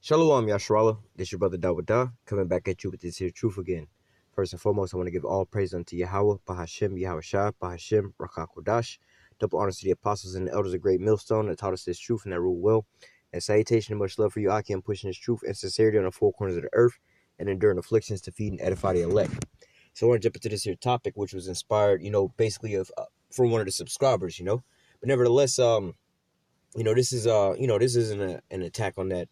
Shalom, Yashrala. This your brother Dawada, coming back at you with this here truth again. First and foremost, I want to give all praise unto Yahweh, Bahashem, Yahweh Shah, Bahashem, Rakakodash. Double honors to the apostles and the elders of Great Millstone that taught us this truth and that rule well. And salutation and much love for you, Aki, and pushing this truth and sincerity on the four corners of the earth and enduring afflictions to feed and edify the elect. So I want to jump into this here topic, which was inspired, basically of from one of the subscribers, But nevertheless, this isn't an attack on the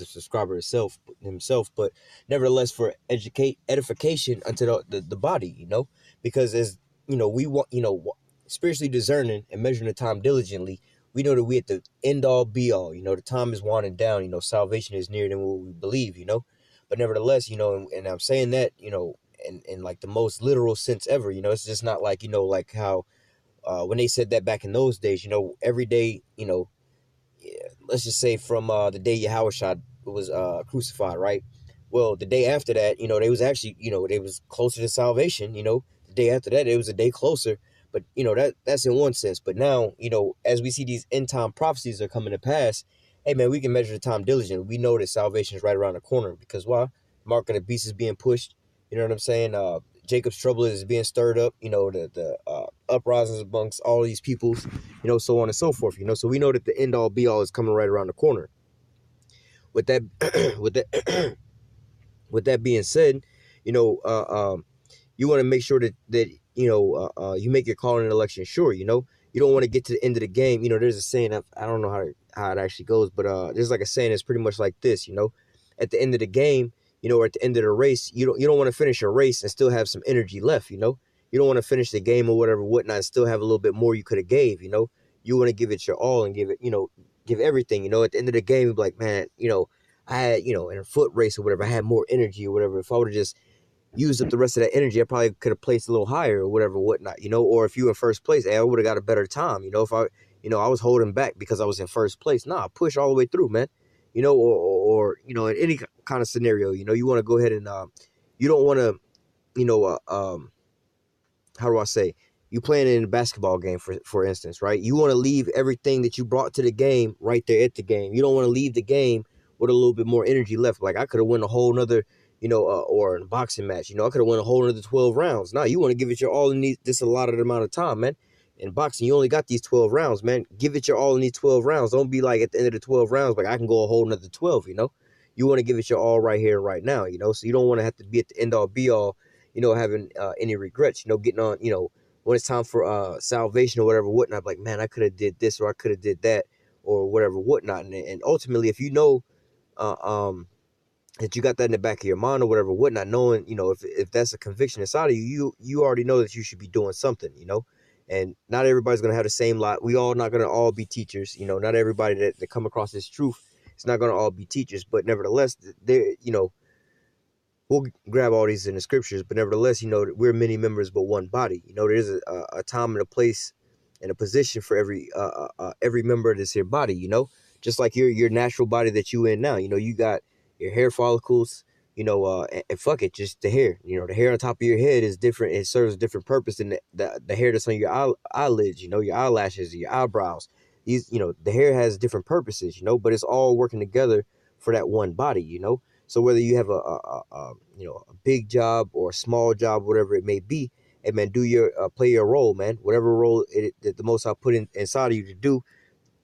subscriber himself, but nevertheless for edification unto the body, because as we want, spiritually discerning and measuring the time diligently, we know that we at the end all be all, the time is winding down, salvation is nearer than what we believe, but nevertheless, and I'm saying that, in like the most literal sense ever, it's just not like, like how, when they said that back in those days, every day, let's just say from the day Yahushua was crucified, right? Well, the day after that, they was actually, they was closer to salvation. The day after that, it was a day closer. But that's in one sense. But now, as we see these end time prophecies are coming to pass, hey man, we can measure the time diligently. We know that salvation is right around the corner because why? Mark of the beast is being pushed. You know what I'm saying? Jacob's trouble is being stirred up. The uprisings amongst all these peoples. So on and so forth. So we know that the end all be all is coming right around the corner. With that, with that, with that being said, you want to make sure that you make your calling and election sure. You don't want to get to the end of the game. There's a saying, I don't know how it actually goes, but there's like a saying that's pretty much like this. At the end of the game, or at the end of the race, you don't want to finish a race and still have some energy left. You don't want to finish the game or whatever, whatnot, and still have a little bit more you could have gave. You want to give it your all and give everything. At the end of the game, you'll be like, man, I had, in a foot race or whatever, I had more energy or whatever. If I would have just used up the rest of that energy, I probably could have placed a little higher or whatever, whatnot, or if you were in first place, hey, I would have got a better time. If I was holding back because I was in first place, nah, push all the way through, man. Or in any kind of scenario, you want to go ahead and, you don't want to, how do I say, you playing in a basketball game, for instance, right? You want to leave everything that you brought to the game right there at the game. You don't want to leave the game with a little bit more energy left. Like I could have won a whole nother, or in a boxing match, I could have won a whole another 12 rounds. No, you want to give it your all in this allotted amount of time, man. In boxing, you only got these 12 rounds, man. Give it your all in these 12 rounds. Don't be like at the end of the 12 rounds, like I can go a whole another 12, You want to give it your all right here, right now, So you don't want to have to be at the end all be all, having any regrets, getting on, when it's time for salvation or whatever, whatnot, like, man, I could have did this or I could have did that or whatever, whatnot. And ultimately, if uh, um, that you got that in the back of your mind or whatever, whatnot, knowing, if that's a conviction inside of you already know that you should be doing something, and not everybody's going to have the same lot. We all not going to all be teachers, not everybody that come across this truth, it's not going to all be teachers, but nevertheless, they, we'll grab all these in the scriptures, but nevertheless, we're many members, but one body. There's a time and a place and a position for every member of this here body. Just like your natural body that you in now. You got your hair follicles. And fuck it, just the hair. The hair on top of your head is different. It serves a different purpose than the hair that's on your eyelids. Your eyelashes, your eyebrows. These, the hair has different purposes. But it's all working together for that one body. So whether you have a big job or a small job, whatever it may be, hey man, do your play your role, man. Whatever role that the Most I put inside of you to do,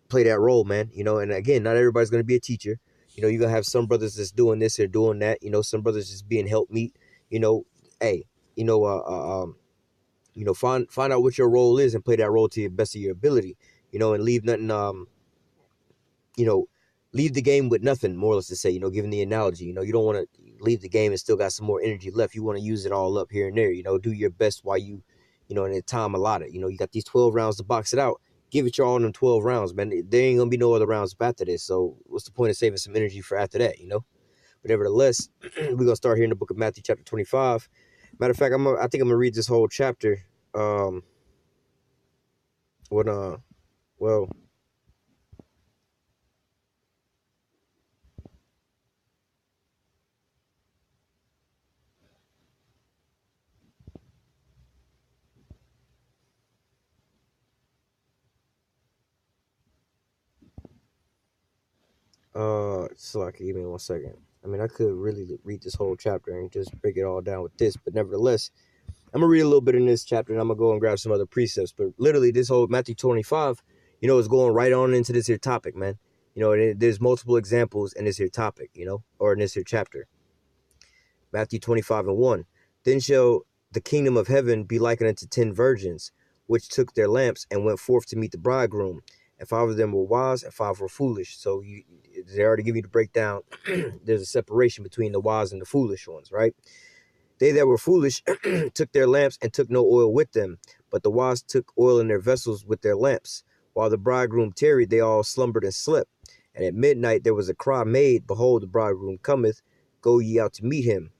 play that role, man. And again, not everybody's gonna be a teacher. You're gonna have some brothers that's doing this or doing that. Some brothers just being helpmeet. Hey, find out what your role is and play that role to the best of your ability. And leave nothing you know, leave the game with nothing, more or less to say, giving the analogy, you don't want to leave the game and still got some more energy left. You want to use it all up here and there, do your best while in the time allotted. You got these 12 rounds to box it out. Give it your all in them 12 rounds, man. There ain't going to be no other rounds after this. So what's the point of saving some energy for after that, But nevertheless, we're going to start here in the book of Matthew chapter 25. Matter of fact, I think I'm going to read this whole chapter. When, well, Slack, give me 1 second. I mean, I could really read this whole chapter and just break it all down with this, but nevertheless, I'm gonna read a little bit in this chapter, and I'm gonna go and grab some other precepts. But literally, this whole Matthew 25, is going right on into this here topic, man. There's multiple examples in this here topic, or in this here chapter. Matthew 25:1. Then shall the kingdom of heaven be likened unto 10 virgins, which took their lamps and went forth to meet the bridegroom. And 5 of them were wise, and 5 were foolish. So they already give you the breakdown. There's a separation between the wise and the foolish ones, right? They that were foolish took their lamps and took no oil with them, but the wise took oil in their vessels with their lamps. While the bridegroom tarried, they all slumbered and slept. And at midnight there was a cry made, Behold, the bridegroom cometh, go ye out to meet him.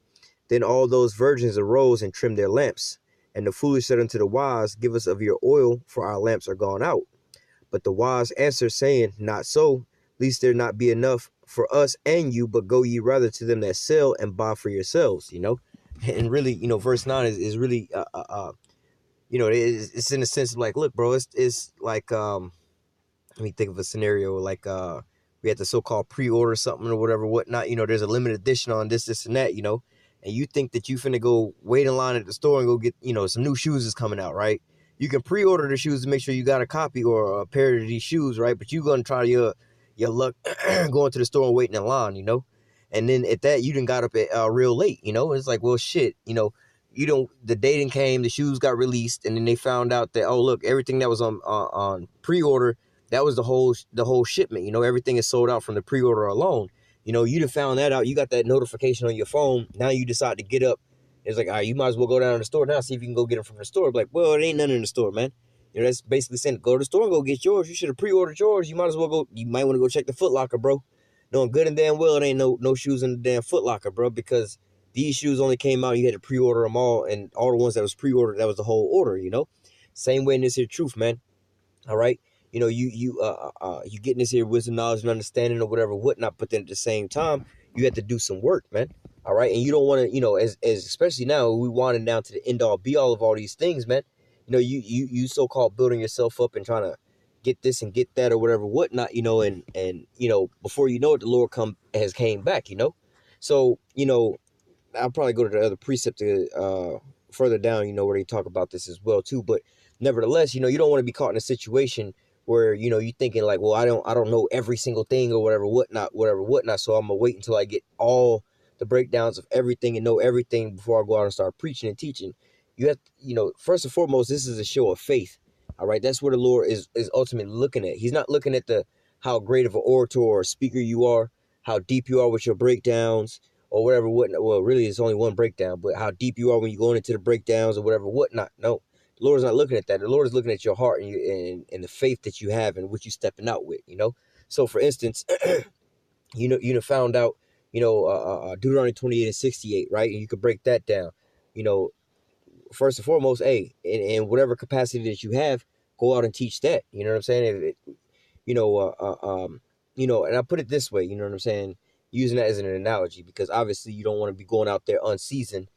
Then all those virgins arose and trimmed their lamps. And the foolish said unto the wise, Give us of your oil, for our lamps are gone out. But the wise answered, saying, Not so, lest there not be enough for us and you, but go ye rather to them that sell and buy for yourselves, And really, verse 9 is really, it's in a sense of like, look, bro, it's like, let me think of a scenario like, we had the so-called pre-order something or whatever, whatnot, there's a limited edition on this, and that, and you think that you finna go wait in line at the store and go get, some new shoes is coming out, right? You can pre-order the shoes to make sure you got a copy or a pair of these shoes, right? But you're going to try your luck going to the store and waiting in line, And then at that, you done got up at real late, It's like, well, shit, the day done came, the shoes got released, and then they found out that, oh, look, everything that was on pre-order, that was the whole shipment, everything is sold out from the pre-order alone. You done found that out. You got that notification on your phone. Now you decide to get up. It's like, all right, you might as well go down to the store now, see if you can go get them from the store. Like, well, it ain't nothing in the store, man. That's basically saying, go to the store and go get yours. You should have pre-ordered yours. You might as well go. You might want to go check the Foot Locker, bro. Knowing good and damn well it ain't no shoes in the damn Foot Locker, bro, because these shoes only came out. You had to pre-order them all, and all the ones that was pre-ordered, that was the whole order, Same way in this here truth, man. All right. You getting this here wisdom, knowledge, and understanding or whatever, whatnot. But then at the same time, you have to do some work, man. All right. And you don't want to, as especially now, we want it down to the end all be all of all these things, man. You so-called building yourself up and trying to get this and get that or whatever, whatnot, and before you know it, the Lord has came back, So, I'll probably go to the other precept further down, where they talk about this as well too. But nevertheless, you don't want to be caught in a situation where, you're thinking like, well, I don't know every single thing or whatever, whatnot. So I'm gonna wait until I get all the breakdowns of everything and know everything before I go out and start preaching and teaching. You have, first and foremost, this is a show of faith. All right. That's what the Lord is ultimately looking at. He's not looking at how great of an orator or a speaker you are, how deep you are with your breakdowns or whatever, whatnot. Well, really, it's only one breakdown, but how deep you are when you're going into the breakdowns or whatever, whatnot. No, the Lord is not looking at that. The Lord is looking at your heart and the faith that you have and what you're stepping out with, So, for instance, you found out, Deuteronomy 28:68, right? And you could break that down, first and foremost, hey, in whatever capacity that you have, go out and teach that. You know what I'm saying? And I put it this way, you know what I'm saying? Using that as an analogy, because obviously you don't want to be going out there unseasoned,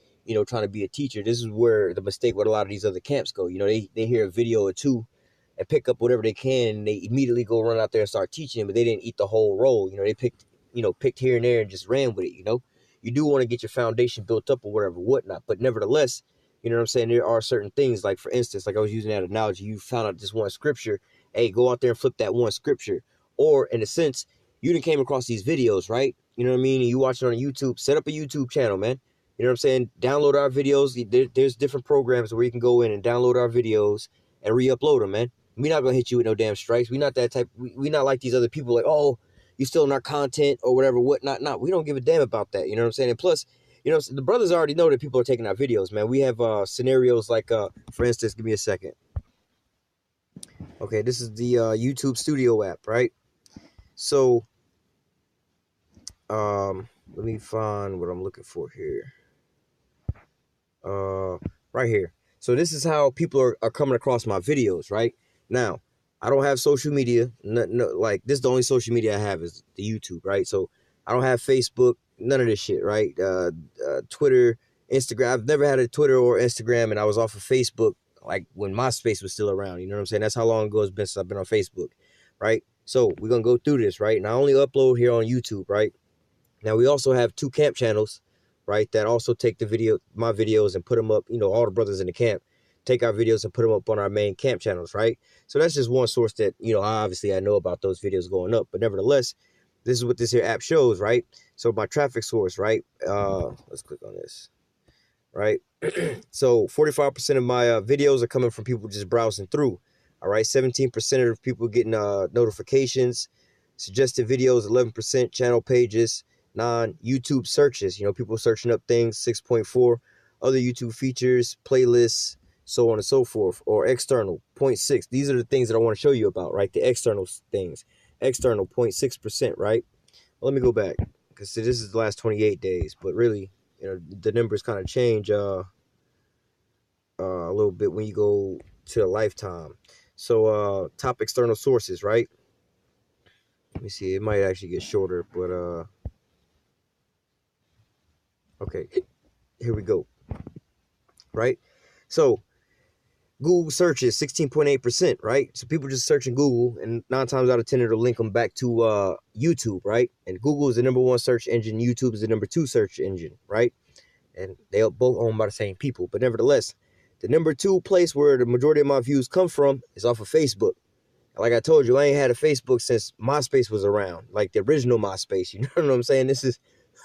trying to be a teacher. This is where the mistake with a lot of these other camps go. They hear a video or two and pick up whatever they can, and they immediately go run out there and start teaching, but they didn't eat the whole roll. They picked here and there and just ran with it. You do want to get your foundation built up or whatever, whatnot. But nevertheless, you know what I'm saying? There are certain things, like, for instance, like I was using that analogy, you found out this one scripture. Hey, go out there and flip that one scripture. Or, in a sense, you done came across these videos, right? You know what I mean? And you watch it on YouTube. Set up a YouTube channel, man. You know what I'm saying? Download our videos. There's different programs where you can go in and download our videos and re-upload them, man. We're not going to hit you with no damn strikes. We're not that type. We're not like these other people like, oh, you stealing our content or whatever, whatnot. No, we don't give a damn about that. You know what I'm saying? And plus, the brothers already know that people are taking our videos, man. We have scenarios like, for instance, give me a second. Okay, this is the YouTube Studio app, right? So, let me find what I'm looking for here. Right here. So this is how people are coming across my videos, right? Now, I don't have social media. No, like, this is the only social media I have is the YouTube, right? So I don't have Facebook, none of this shit, right? Twitter, Instagram. I've never had a Twitter or Instagram, and I was off of Facebook like when MySpace was still around. You know what I'm saying? That's how long ago it's been since I've been on Facebook, right? So we're gonna go through this, right? And I only upload here on YouTube, right? Now we also have 2 camp channels, right? That also take my videos and put them up. You know, all the brothers in the camp take our videos and put them up on our main camp channels, right? So that's just one source that, you know, obviously I know about those videos going up, but nevertheless, this is what this here app shows, right? So my traffic source, right? Let's click on this, right? So 45% of my videos are coming from people just browsing through. All right, 17% of people getting notifications, suggested videos, 11%, channel pages, non-YouTube searches, you know, people searching up things, 6.4, other YouTube features, playlists, so on and so forth, or external, 0.6. These are the things that I want to show you about, right? The external things, external, 0.6%, right? Well, let me go back, because this is the last 28 days, but really, you know, the numbers kind of change a little bit when you go to a lifetime. So top external sources, right? Let me see, it might actually get shorter, but okay, here we go, right? So Google searches 16.8%, right? So people just searching Google, and 9 times out of 10 it'll link them back to YouTube, right? And Google is the #1 search engine, YouTube is the #2 search engine, right? And they are both owned by the same people, but nevertheless, the #2 place where the majority of my views come from is off of Facebook. Like I told you, I ain't had a Facebook since MySpace was around, like the original MySpace. You know what I'm saying? This is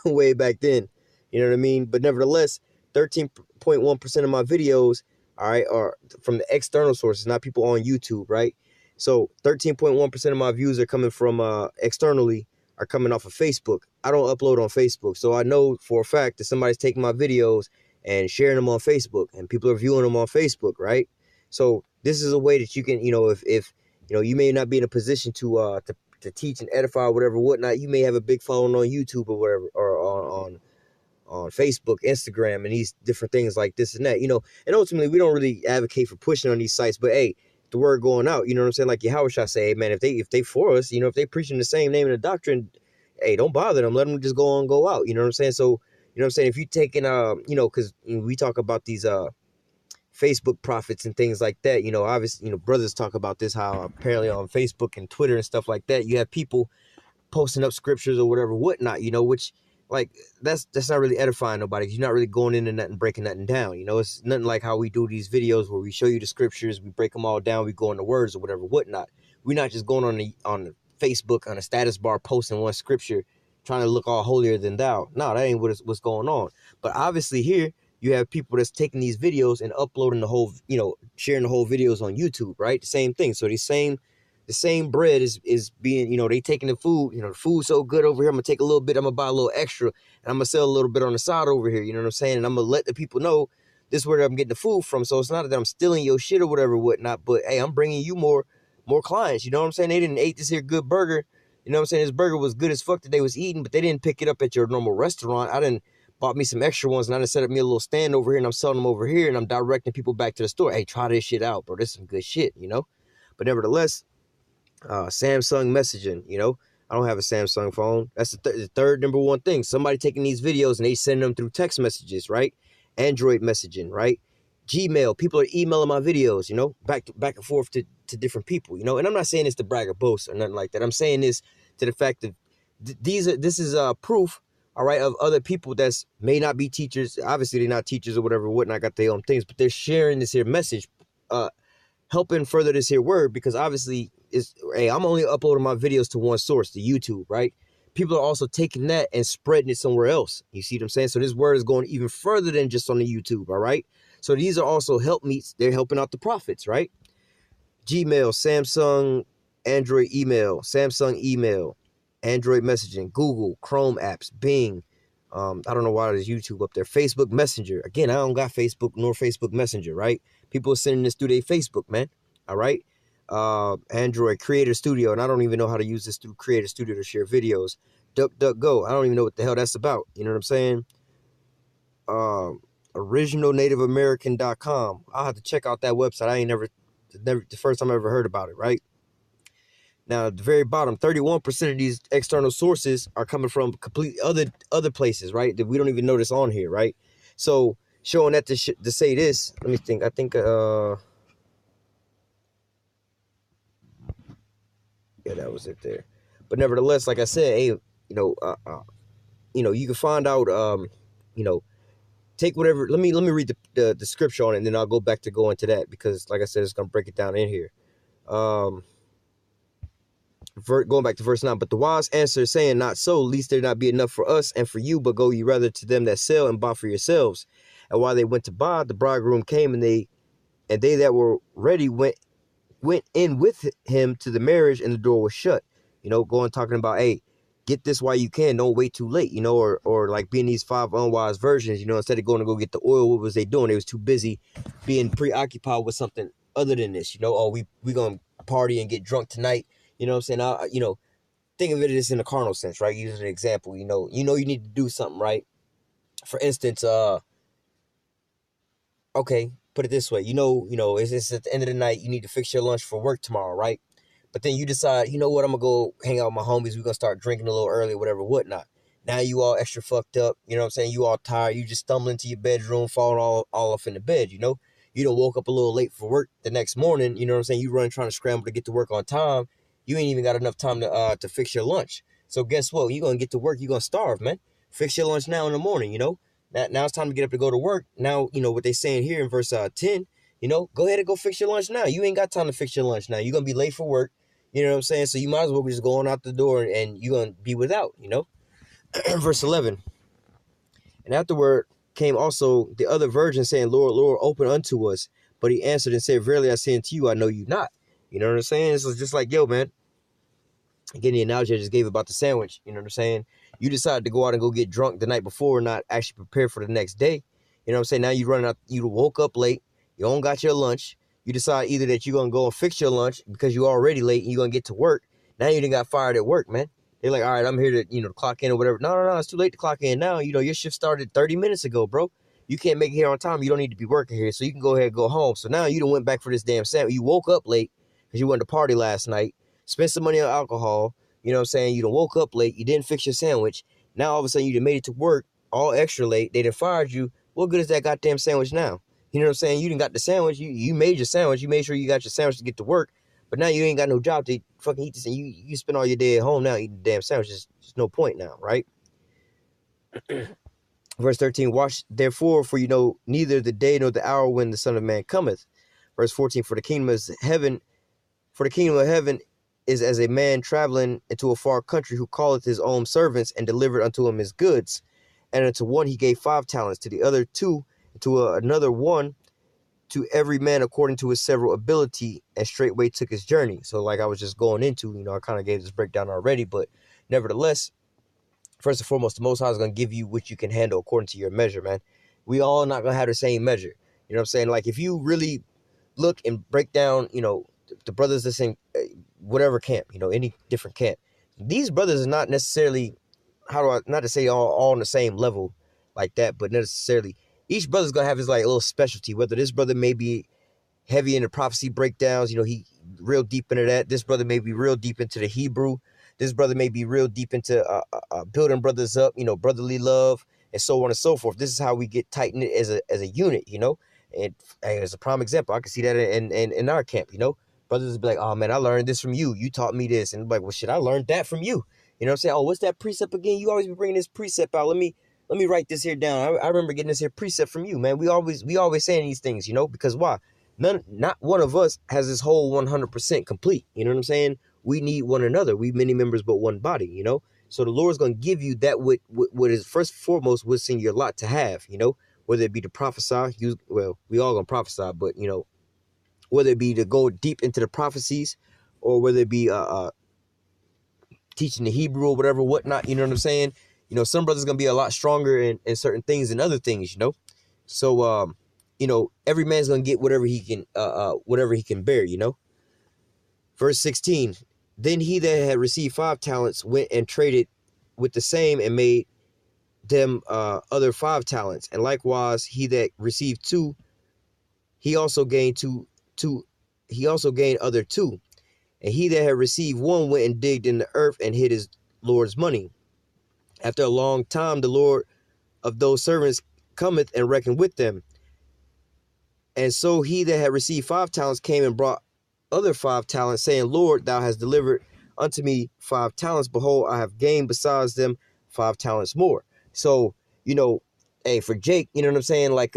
way back then. You know what I mean? But nevertheless, 13.1% of my videos, all right, are from the external sources, not people on YouTube, right? So 13.1% of my views are coming from externally, are coming off of Facebook. I don't upload on Facebook, so I know for a fact that somebody's taking my videos and sharing them on Facebook, and people are viewing them on Facebook, right? So this is a way that you can, you know, if you know, you may not be in a position to teach and edify or whatever, whatnot. You may have a big following on YouTube or whatever, or on Facebook, Instagram, and these different things like this and that, you know. And ultimately, we don't really advocate for pushing on these sites, but hey, the word going out, you know what I'm saying? Like Yahweh say, hey man, if they for us, you know, if they preaching the same name and the doctrine, hey, don't bother them. Let them just go on, go out. You know what I'm saying? So, you know what I'm saying? If you taking you know, because we talk about these Facebook prophets and things like that, you know, obviously, you know, brothers talk about this, how apparently on Facebook and Twitter and stuff like that, you have people posting up scriptures or whatever, whatnot, you know, which like that's not really edifying nobody. You're not really going into nothing, breaking nothing down. You know, it's nothing like how we do these videos where we show you the scriptures, we break them all down, we go into words or whatever, whatnot. We're not just going on the Facebook on a status bar posting one scripture, trying to look all holier than thou. No, that ain't what's going on. But obviously here you have people that's taking these videos and uploading the whole, you know, sharing the whole videos on YouTube, right? The same thing. So the same bread is being, you know, they taking the food, you know, the food's so good over here, I'm gonna take a little bit, I'm gonna buy a little extra, and I'm gonna sell a little bit on the side over here, you know what I'm saying? And I'm gonna let the people know this is where I'm getting the food from. So it's not that I'm stealing your shit or whatever, whatnot, but hey, I'm bringing you more clients, you know what I'm saying? They didn't eat this here good burger, you know what I'm saying? This burger was good as fuck that they was eating, but they didn't pick it up at your normal restaurant. I didn't bought me some extra ones, and I done set up me a little stand over here, and I'm selling them over here, and I'm directing people back to the store. Hey, try this shit out, bro. This is some good shit, you know? But nevertheless, Samsung messaging, you know, I don't have a Samsung phone. That's the third #1 thing. Somebody taking these videos and they sending them through text messages, right? Android messaging, right? Gmail. People are emailing my videos, you know, back and forth to different people, you know. And I'm not saying this to brag or boast or nothing like that. I'm saying this to the fact that this is proof, all right, of other people that's may not be teachers. Obviously, they're not teachers or whatever, whatnot, got their own things, but they're sharing this here message, helping further this here word, because obviously hey, I'm only uploading my videos to one source, to YouTube, right? People are also taking that and spreading it somewhere else. You see what I'm saying? So this word is going even further than just on the YouTube, all right? So these are also help meets. They're helping out the prophets, right? Gmail, Samsung, Android email, Samsung email, Android messaging, Google, Chrome apps, Bing. I don't know why there's YouTube up there. Facebook Messenger. Again, I don't got Facebook nor Facebook Messenger, right? People are sending this through their Facebook, man. All right. Android Creator Studio, and I don't even know how to use this through Creator Studio to share videos. DuckDuckGo. I don't even know what the hell that's about. You know what I'm saying? OriginalNativeAmerican.com. I'll have to check out that website. I ain't never the first time I ever heard about it, right? Now, at the very bottom, 31% of these external sources are coming from completely other places, right? That we don't even notice on here, right? So, showing that to say this, let me think. I think Yeah, that was it there. But nevertheless, like I said, hey, you can find out, you know, take whatever. Let me read the scripture on it, and then I'll go back to go into that because, like I said, it's gonna break it down in here. Um, going back to verse 9, but the wise answer, saying, not so, lest there not be enough for us and for you, but go ye rather to them that sell and buy for yourselves. And while they went to buy, the bridegroom came, and they that were ready went in with him to the marriage, and the door was shut. Going talking about, hey, get this while you can, don't wait too late, or like being these 5 unwise virgins, instead of going to go get the oil, what was they doing? They was too busy being preoccupied with something other than this. Oh, we gonna party and get drunk tonight. You know what I'm saying? Think of it as in a carnal sense, right? Using an example, you need to do something, right? For instance, okay, put it this way, it's at the end of the night, you need to fix your lunch for work tomorrow, right? But then you decide, you know what, I'm gonna go hang out with my homies, we're gonna start drinking a little early, whatever, whatnot. Now you all extra fucked up, you know what I'm saying? You all tired, you just stumbling into your bedroom, falling all off in the bed, You done woke up a little late for work the next morning, you know what I'm saying? You run trying to scramble to get to work on time. You ain't even got enough time to fix your lunch. So guess what? You're gonna get to work, you're gonna starve, man. Fix your lunch now in the morning, Now it's time to get up to go to work. Now, what they saying here in verse 10, go ahead and go fix your lunch now. You ain't got time to fix your lunch now. You're going to be late for work. You know what I'm saying? So you might as well just go on out the door and you're going to be without, Verse 11. And afterward came also the other virgin saying, Lord, Lord, open unto us. But he answered and said, verily I say unto you, I know you not. You know what I'm saying? So it's just like, yo, man. Again, the analogy I just gave about the sandwich, you know what I'm saying? You decided to go out and go get drunk the night before, not actually prepare for the next day. You know what I'm saying? Now you running out, you woke up late, you don't got your lunch. You decide either that you're going to go and fix your lunch because you're already late and you're going to get to work. Now you done got fired at work, man. They're like, all right, I'm here to, clock in or whatever. No, it's too late to clock in now. Your shift started 30 minutes ago, bro. You can't make it here on time. You don't need to be working here, so you can go ahead and go home. So now you done went back for this damn sandwich. You woke up late because you went to party last night, spent some money on alcohol. You know what I'm saying? You done woke up late. You didn't fix your sandwich. Now all of a sudden you done made it to work all extra late. They done fired you. What good is that goddamn sandwich now? You know what I'm saying? You done got the sandwich. You made your sandwich. You made sure you got your sandwich to get to work. But now you ain't got no job to fucking eat this. And you spend all your day at home now eating the damn sandwiches. There's no point now, right? Verse 13, watch therefore, for you know neither the day nor the hour when the Son of Man cometh. Verse 14, for the kingdom of heaven is as a man traveling into a far country, who calleth his own servants and delivered unto him his goods. And unto one he gave 5 talents, to the other 2, and to another 1, to every man according to his several ability, and straightway took his journey. So like I was just going into, I kind of gave this breakdown already, but nevertheless, first and foremost, the Most High is going to give you what you can handle according to your measure, man. We all not going to have the same measure. You know what I'm saying? Like if you really look and break down, the brothers that's in whatever camp, any different camp, these brothers are not necessarily, not to say all on the same level like that, but necessarily each brother's going to have his like little specialty, whether this brother may be heavy into prophecy breakdowns, he real deep into that. This brother may be real deep into the Hebrew. This brother may be real deep into building brothers up, brotherly love, and so on and so forth. This is how we get tight knit as a unit, And as a prime example, I can see that in our camp, Brothers will be like, oh man, I learned this from you. You taught me this. And I'm like, well shit, I learned that from you. You know what I'm saying? Oh, what's that precept again? You always be bringing this precept out. Let me write this here down. I remember getting this here precept from you, man. We always saying these things, because why? Not one of us has this whole 100% complete. You know what I'm saying? We need one another. We many members, but one body, So the Lord's going to give you that what is first and foremost what's in your lot to have, whether it be to prophesy. We all going to prophesy, but, whether it be to go deep into the prophecies or whether it be teaching the Hebrew or whatever, whatnot, you know what I'm saying? Some brothers going to be a lot stronger in certain things than other things, So, every man's going to get whatever he can bear, Verse 16, then he that had received 5 talents went and traded with the same and made them other 5 talents. And likewise, he that received 2, he also gained other 2. And he that had received 1 went and digged in the earth and hid his Lord's money. After a long time, the Lord of those servants cometh and reckoned with them. And so he that had received 5 talents came and brought other 5 talents, saying, Lord, thou hast delivered unto me 5 talents. Behold, I have gained besides them 5 talents more. So, hey, for Jake, you know what I'm saying? Like,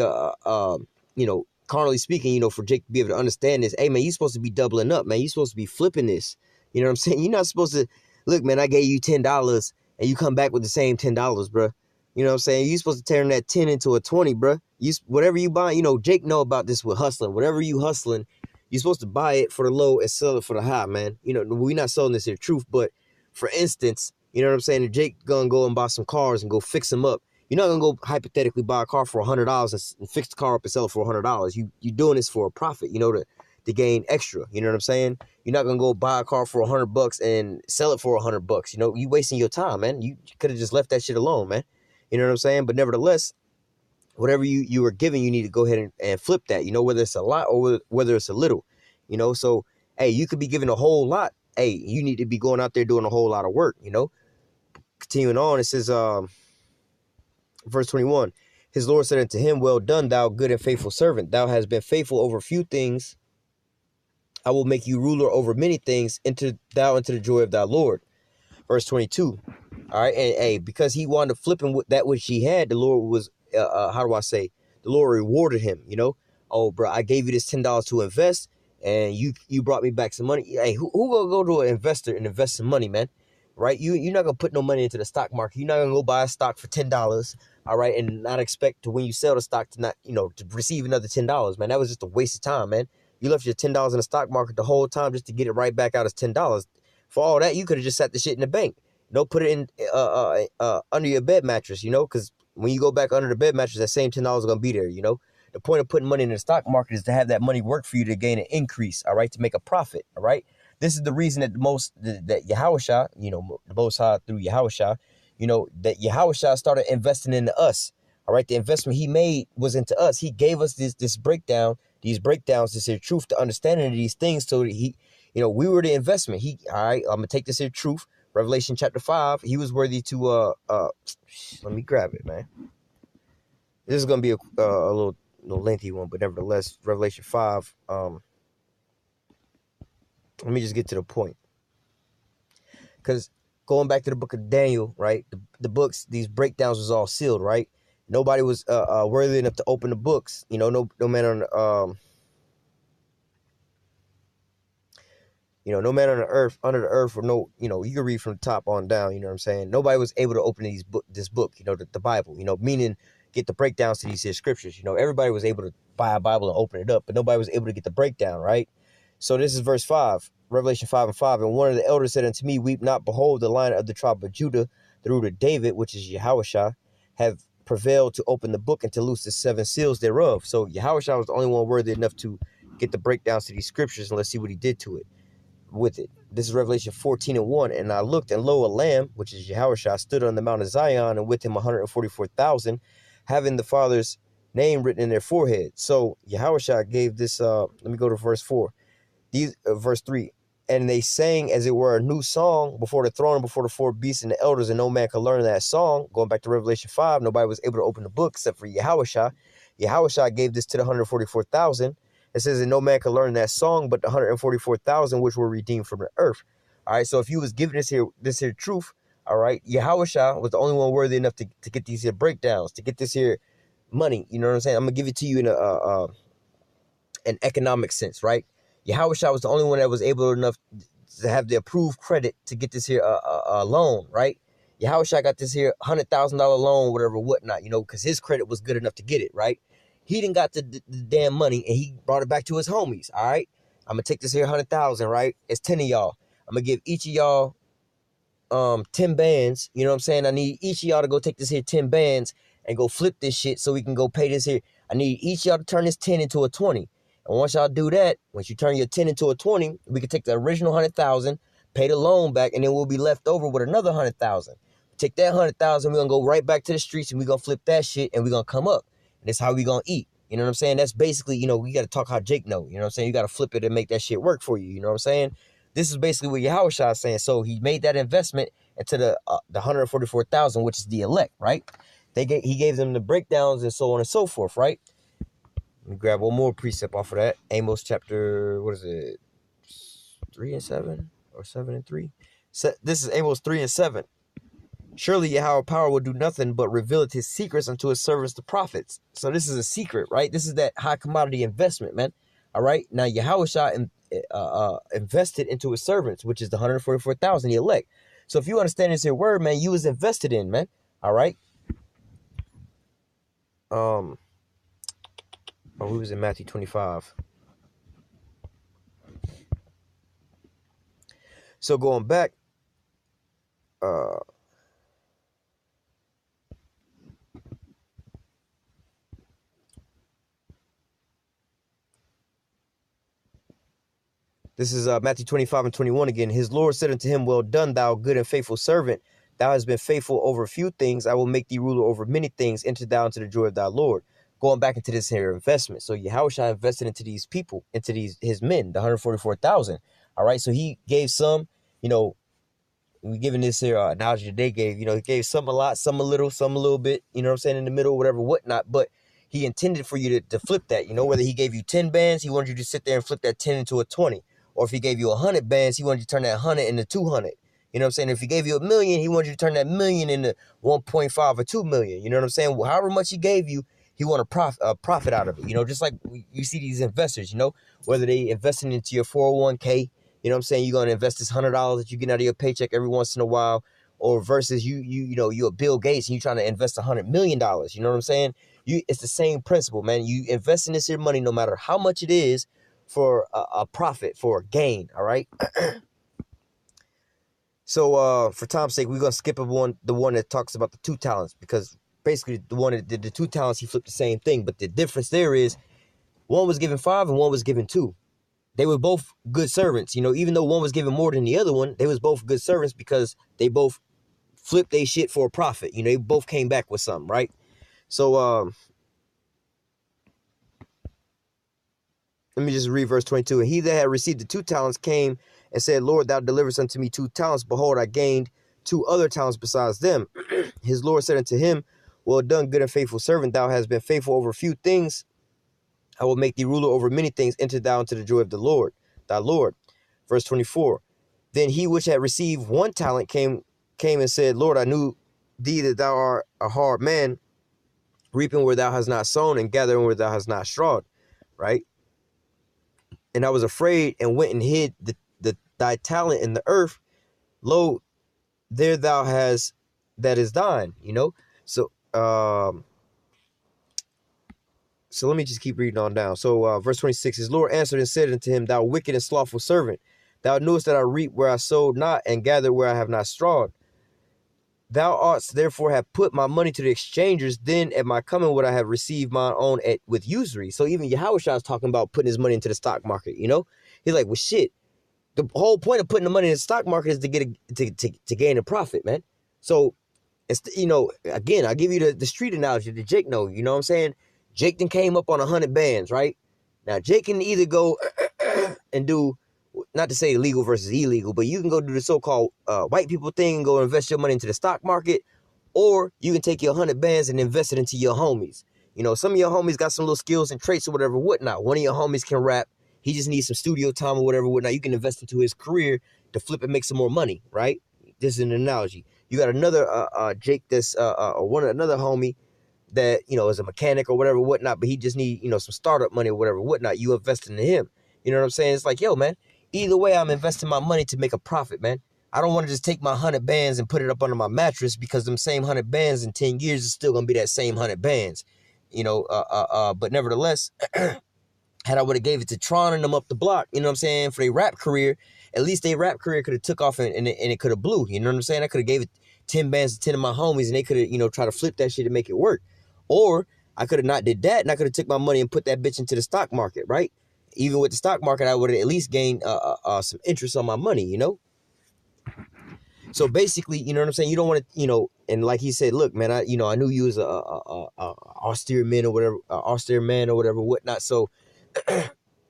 carnally speaking, for Jake to be able to understand this, hey, man, you're supposed to be doubling up, man. You're supposed to be flipping this. You know what I'm saying? You're not supposed to, look, man, I gave you $10 and you come back with the same $10, bro. You know what I'm saying? You're supposed to turn that 10 into a 20, bro. Whatever you buy, Jake know about this with hustling. Whatever you hustling, you're supposed to buy it for the low and sell it for the high, man. We're not selling this here truth, but for instance, you know what I'm saying? If Jake gonna go and buy some cars and go fix them up, you're not gonna go hypothetically buy a car for $100 and fix the car up and sell it for $100. You doing this for a profit, to gain extra. You know what I'm saying? You're not gonna go buy a car for $100 and sell it for $100. You wasting your time, man. You could have just left that shit alone, man. You know what I'm saying? But nevertheless, whatever you were given, you need to go ahead and flip that, whether it's a lot or whether it's a little, so, hey, you could be given a whole lot. Hey, you need to be going out there doing a whole lot of work, Continuing on, it says, verse 21, his Lord said unto him, well done, thou good and faithful servant. Thou hast been faithful over few things. I will make you ruler over many things. Enter thou into the joy of thy Lord. Verse 22. All right. And hey, because he wanted to flip him with that which he had, the Lord was, how do I say? The Lord rewarded him, Oh, bro, I gave you this $10 to invest and you brought me back some money. Hey, who gonna go to an investor and invest some money, man? Right? You're not gonna put no money into the stock market. You're not gonna go buy a stock for $10, all right, and not expect to, when you sell the stock, to not, to receive another $10, man. That was just a waste of time, man. You left your $10 in the stock market the whole time just to get it right back out as $10. For all that, you could have just sat the shit in the bank. Put it in under your bed mattress, because when you go back under the bed mattress, that same $10 is gonna be there, The point of putting money in the stock market is to have that money work for you to gain an increase, all right, to make a profit, all right. This is the reason that that Yahushua, the Most High through Yahushua, that Yahushua started investing into us, all right. The investment he made was into us. He gave us this breakdown, these breakdowns, this here truth, the understanding of these things, so that we were the investment. All right, I'm gonna take this here truth, Revelation chapter 5. He was worthy to let me grab it, man. This is gonna be a little lengthy one, but nevertheless, Revelation 5. Let me just get to the point, because going back to the book of Daniel, right? The books, these breakdowns was all sealed, right? Nobody was worthy enough to open the books. No man on no man on the earth, under the earth, or no, you can read from the top on down. You know what I'm saying? Nobody was able to open this book, the Bible. Meaning get the breakdowns to these here scriptures. Everybody was able to buy a Bible and open it up, but nobody was able to get the breakdown, right? So this is verse 5, Revelation 5:5. And one of the elders said unto me, weep not, behold, the Lion of the tribe of Judah, the root of David, which is Yahushua, have prevailed to open the book and to loose the 7 seals thereof. So Yahushua was the only one worthy enough to get the breakdowns to these scriptures, and let's see what he did to it. With it. This is Revelation 14:1. And I looked, and lo, a lamb, which is Yahushua, stood on the Mount of Zion, and with him 144,000, having the Father's name written in their forehead. So Yahushua gave this, let me go to verse 4. Verse 3. And they sang as it were a new song before the throne, before the 4 beasts and the elders, and no man could learn that song. Going back to Revelation 5, nobody was able to open the book except for Yahushua. Yahushua gave this to the 144,000. It says that no man could learn that song but the 144,000 which were redeemed from the earth. All right, so if you was given this here truth, all right, Yahushua was the only one worthy enough to get these here breakdowns, to get this here money. You know what I'm saying? I'm gonna give it to you in an economic sense, right? Yahushua was the only one that was able enough to have the approved credit to get this here loan, right? Yahushua got this here $100,000 loan, whatever, whatnot, because his credit was good enough to get it, right? He didn't got the damn money, and he brought it back to his homies, all right? I'm going to take this here 100,000, right? It's 10 of y'all. I'm going to give each of y'all 10 bands, you know what I'm saying? I need each of y'all to go take this here 10 bands and go flip this shit so we can go pay this here. I need each of y'all to turn this 10 into a 20. And once y'all do that, once you turn your 10 into a 20, we can take the original 100,000, pay the loan back, and then we'll be left over with another 100,000. Take that 100,000, we're going to go right back to the streets, and we're going to flip that shit, and we're going to come up. And that's how we going to eat. You know what I'm saying? That's basically, we got to talk how Jake know. You know what I'm saying? You got to flip it and make that shit work for you. You know what I'm saying? This is basically what Yahushua is saying. So he made that investment into the 144,000, which is the elect, right? He gave them the breakdowns and so on and so forth, right? Let me grab one more precept off of that. Amos chapter, 3 and 7? or 7 and 3. So this is Amos 3 and 7. Surely Yahweh power will do nothing but revealeth his secrets unto his servants the prophets. So this is a secret, right? This is that high commodity investment, man. All right. Now Yahweh invested into his servants, which is the 144,000, the elect. So if you understand this here word, man, you was invested in, man. All right. We was in Matthew 25. So going back, this is Matthew 25 and 21 again. His Lord said unto him, well done, thou good and faithful servant. Thou hast been faithful over a few things. I will make thee ruler over many things. Enter thou into the joy of thy Lord. Going back into this here investment. So Yahushua invested into these people, into his men, the 144,000. All right. So he gave some, we giving this here analogy that they gave, he gave some a lot, some a little bit, you know what I'm saying, in the middle, whatever, whatnot. But he intended for you to flip that, whether he gave you 10 bands, he wanted you to sit there and flip that 10 into a 20. Or if he gave you 100 bands, he wanted you to turn that 100 into 200. You know what I'm saying? If he gave you $1 million, he wanted you to turn that $1 million into 1.5 or 2 million. You know what I'm saying? Well, however much he gave you, he want a profit out of it. Just like you see these investors, whether they investing into your 401k, you know what I'm saying? You're going to invest this $100 that you get out of your paycheck every once in a while, or versus you're a Bill Gates and you're trying to invest $100 million. You know what I'm saying? It's the same principle, man. You invest in this here money, no matter how much it is, for a profit, for a gain. All right. So for time's sake, we're gonna skip the one that talks about the 2 talents, because basically the one that did the 2 talents, he flipped the same thing, but the difference there is one was given 5 and one was given 2. They were both good servants, even though one was given more than the other one, they was both good servants because they both flipped their shit for a profit. They both came back with something, right? So let me just read verse 22. And he that had received the 2 talents came and said, Lord, thou deliverest unto me 2 talents. Behold, I gained 2 other talents besides them. His Lord said unto him, well done, good and faithful servant. Thou hast been faithful over a few things. I will make thee ruler over many things. Enter thou into the joy of the Lord, thy Lord. Verse 24. Then he which had received 1 talent came and said, Lord, I knew thee that thou art a hard man, reaping where thou hast not sown and gathering where thou hast not strawed. Right? And I was afraid and went and hid thy talent in the earth. Lo, there thou hast that is thine. So let me just keep reading on down. So verse 26, his Lord answered and said unto him, thou wicked and slothful servant, thou knewest that I reap where I sowed not and gather where I have not strawed. Thou oughtst therefore have put my money to the exchangers, then at my coming would I have received mine own with usury. So even Yahushua is talking about putting his money into the stock market. He's like, well, shit. The whole point of putting the money in the stock market is to get to gain a profit, man. So it's again, I'll give you the street analogy that Jake know. You know what I'm saying? Jake then came up on 100 bands, right? Now Jake can either go and do, not to say legal versus illegal, but you can go do the so-called white people thing and go invest your money into the stock market, or you can take your 100 bands and invest it into your homies. Some of your homies got some little skills and traits or whatever, whatnot. One of your homies can rap. He just needs some studio time or whatever, whatnot. You can invest into his career to flip and make some more money, right? This is an analogy. You got another Jake that's another homie that, is a mechanic or whatever, whatnot, but he just need, some startup money or whatever, whatnot. You invest into him. You know what I'm saying? It's like, yo, man, either way, I'm investing my money to make a profit, man. I don't want to just take my 100 bands and put it up under my mattress, because them same 100 bands in 10 years is still going to be that same 100 bands, but nevertheless, had I would have gave it to Tron and them up the block, you know what I'm saying, for their rap career, at least their rap career could have took off and it could have blew. You know what I'm saying? I could have gave it 10 bands to 10 of my homies and they could have, tried to flip that shit and make it work. Or I could have not did that and I could have took my money and put that bitch into the stock market, right? Even with the stock market, I would have at least gained some interest on my money, So basically, you know what I'm saying? You don't want to, and like he said, look, man, I knew you was a austere man or whatever, whatnot. So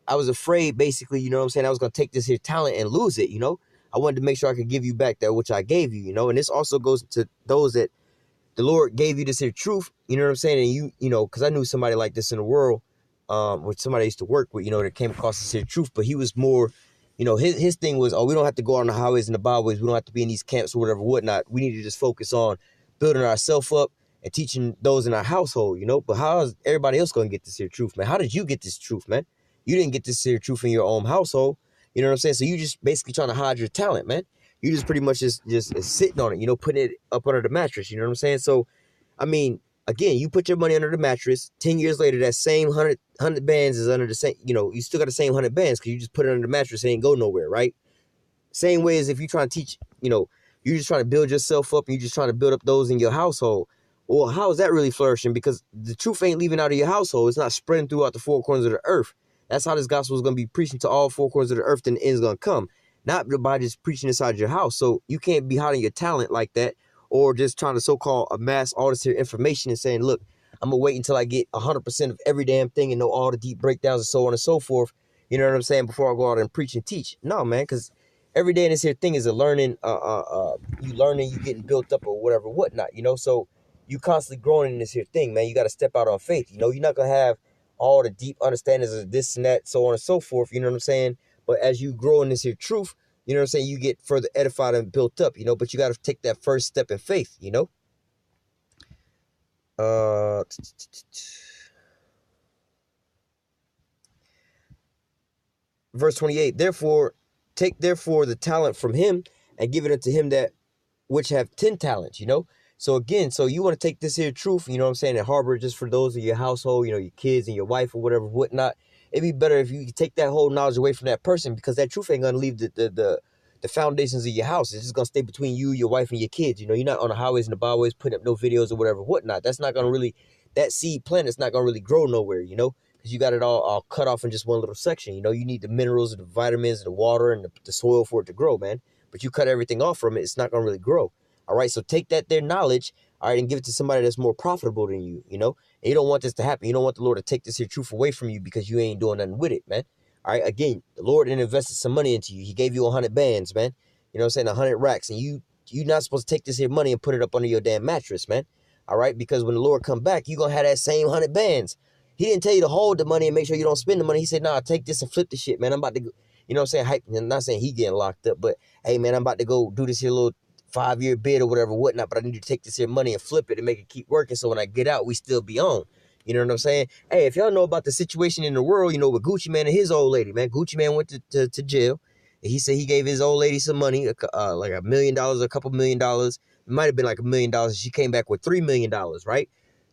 I was afraid, basically, you know what I'm saying, I was going to take this here talent and lose it, I wanted to make sure I could give you back that which I gave you, and this also goes to those that the Lord gave you this here truth, you know what I'm saying, and because I knew somebody like this in the world, with somebody I used to work with, that came across this here truth, but he was more You know, his thing was, oh, we don't have to go on the highways and the byways. We don't have to be in these camps or whatever, whatnot. We need to just focus on building ourselves up and teaching those in our household, you know. But how is everybody else going to get this here truth, man? How did you get this truth, man? You didn't get this here truth in your own household. You know what I'm saying? So you just basically trying to hide your talent, man. You just pretty much just sitting on it, you know, putting it up under the mattress. You know what I'm saying? So, I mean, again, you put your money under the mattress. 10 years later, that same 100 bands is under the same, you know, you still got the same 100 bands because you just put it under the mattress. It ain't go nowhere, right? Same way as if you're trying to teach, you know, you're just trying to build yourself up and you're just trying to build up those in your household. Well, how is that really flourishing? Because the truth ain't leaving out of your household. It's not spreading throughout the four corners of the earth. That's how this gospel is going to be preaching to all four corners of the earth, then the end's going to come. Not by just preaching inside your house. So you can't be hiding your talent like that, or just trying to so-called amass all this here information and saying, look, I'm going to wait until I get 100% of every damn thing and know all the deep breakdowns and so on and so forth. You know what I'm saying? Before I go out and preach and teach. No, man, because every day in this here thing is a learning, you learning, you getting built up or whatever, whatnot, you know? So you constantly growing in this here thing, man. You got to step out on faith. You know, you're not going to have all the deep understandings of this and that, so on and so forth. You know what I'm saying? But as you grow in this here truth, you know what I'm saying, you get further edified and built up, you know, but you got to take that first step in faith, you know? Verse 28, take the talent from him and give it unto him that which have 10 talents, you know? So again, so you want to take this here truth, you know what I'm saying, and harbor it just for those of your household, you know, your kids and your wife or whatever, whatnot. It'd be better if you take that whole knowledge away from that person, because that truth ain't going to leave the foundations of your house. It's just going to stay between you, your wife, and your kids. You know, you're not on the highways and the byways putting up no videos or whatever, whatnot. That's not going to really, that seed plant is not going to really grow nowhere, you know, because you got it all cut off in just one little section. You know, you need the minerals, the vitamins, the water, and the soil for it to grow, man. But you cut everything off from it, it's not going to really grow. All right, so take their knowledge, all right, and give it to somebody that's more profitable than you, you know? And you don't want this to happen. You don't want the Lord to take this here truth away from you because you ain't doing nothing with it, man. All right, again, the Lord invested some money into you. He gave you 100 bands, man. You know what I'm saying, 100 racks. And you're not supposed to take this here money and put it up under your damn mattress, man. All right, because when the Lord come back, you're going to have that same 100 bands. He didn't tell you to hold the money and make sure you don't spend the money. He said, nah, take this and flip the shit, man. I'm about to go, you know what I'm saying? Hype. I'm not saying he getting locked up, but hey, man, I'm about to go do this here little 5-year bid or whatever, whatnot, but I need to take this here money and flip it and make it keep working so when I get out, we still be on. You know what I'm saying? Hey, if y'all know about the situation in the world, you know, with Gucci Man and his old lady, man. Gucci Man went to jail. And he said he gave his old lady some money, like $1 million, a couple $1 million. It might have been like $1 million. She came back with $3 million, right?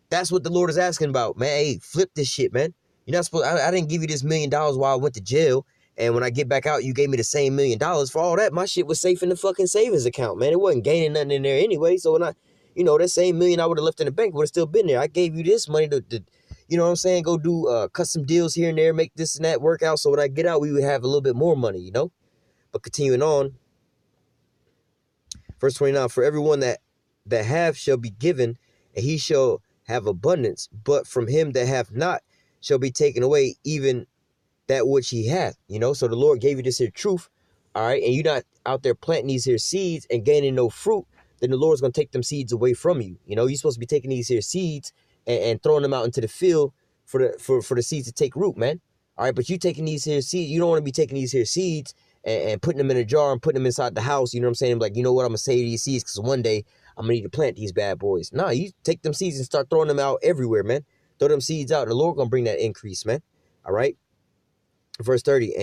That's what the Lord is asking about, man. Hey, flip this shit, man. You're not supposed, I didn't give you this $1 million while I went to jail. And when I get back out, you gave me the same $1 million. For all that, my shit was safe in the fucking savings account, man. It wasn't gaining nothing in there anyway. So when I, you know, that same $1 million I would have left in the bank would have still been there. I gave you this money to you know what I'm saying, go do cut some deals here and there, make this and that work out. So when I get out, we would have a little bit more money, you know. But continuing on, verse 29, for everyone that have shall be given, and he shall have abundance. But from him that hath not shall be taken away even that which he hath, you know. So the Lord gave you this here truth, all right, and you're not out there planting these here seeds and gaining no fruit, then the Lord's going to take them seeds away from you. You know, you're supposed to be taking these here seeds and throwing them out into the field for the seeds to take root, man. All right, but you taking these here seeds, you don't want to be taking these here seeds and putting them in a jar and putting them inside the house, you know what I'm saying? Like, you know what, I'm going to save these seeds because one day I'm going to need to plant these bad boys. Nah, you take them seeds and start throwing them out everywhere, man. Throw them seeds out. The Lord going to bring that increase, man. All right. Verse 30,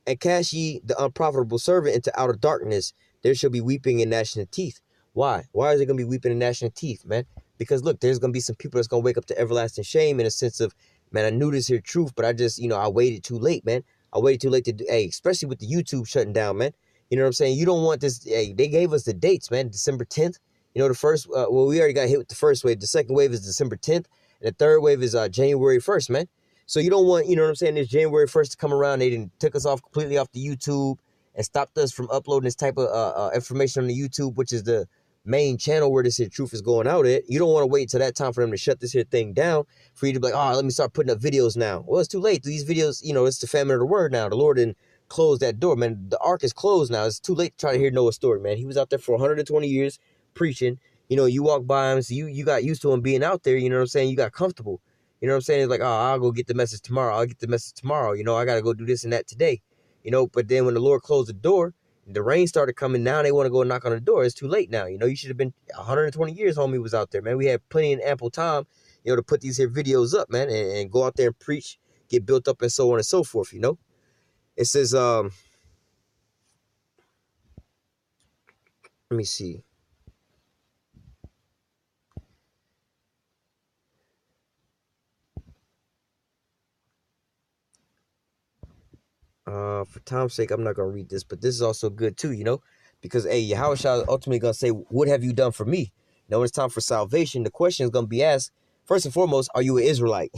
and cast ye the unprofitable servant into outer darkness. There shall be weeping and gnashing of teeth. Why? Why is there going to be weeping and gnashing of teeth, man? Because look, there's going to be some people that's going to wake up to everlasting shame in a sense of, man, I knew this here truth, but I just, you know, I waited too late, man. I waited too late to do, hey, especially with the YouTube shutting down, man. You know what I'm saying? You don't want this, hey, they gave us the dates, man, December 10th. You know, the first, well, we already got hit with the first wave. The second wave is December 10th. And the third wave is January 1st, man. So you don't want, you know what I'm saying, this January 1st to come around. They didn't took us off completely off the YouTube and stopped us from uploading this type of information on the YouTube, which is the main channel where this here truth is going out at. You don't want to wait till that time for them to shut this here thing down for you to be like, oh, let me start putting up videos now. Well, it's too late. These videos, you know, it's the famine of the word now. The Lord didn't close that door, man. The ark is closed now. It's too late to try to hear Noah's story, man. He was out there for 120 years preaching. You know, you walk by him, so you got used to him being out there, you know what I'm saying? You got comfortable. You know what I'm saying? It's like, oh, I'll go get the message tomorrow. I'll get the message tomorrow. You know, I got to go do this and that today. But then when the Lord closed the door, the rain started coming. Now they want to go knock on the door. It's too late now. You should have been 120 years homie was out there, man. We had plenty and ample time, to put these here videos up, man, and go out there and preach, get built up, and so on and so forth. It says, let me see. For time's sake, I'm not gonna read this, but this is also good too, because hey, Yahushua ultimately gonna say, "What have you done for me?" When it's time for salvation, the question is gonna be asked first and foremost: Are you an Israelite?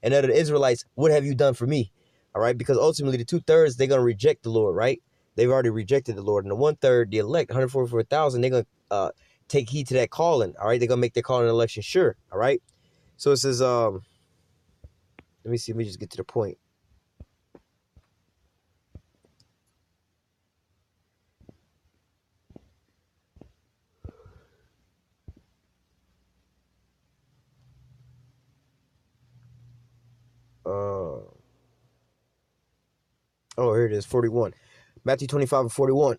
And out of the Israelites, what have you done for me? All right, because ultimately the 2/3 they're gonna reject the Lord, right? They've already rejected the Lord, and the 1/3, the elect, 144,000, they're gonna take heed to that calling. All right, they're gonna make their calling and election sure. All right, so it says, let me see, let me just get to the point. Oh, here it is, 41. Matthew 25:41.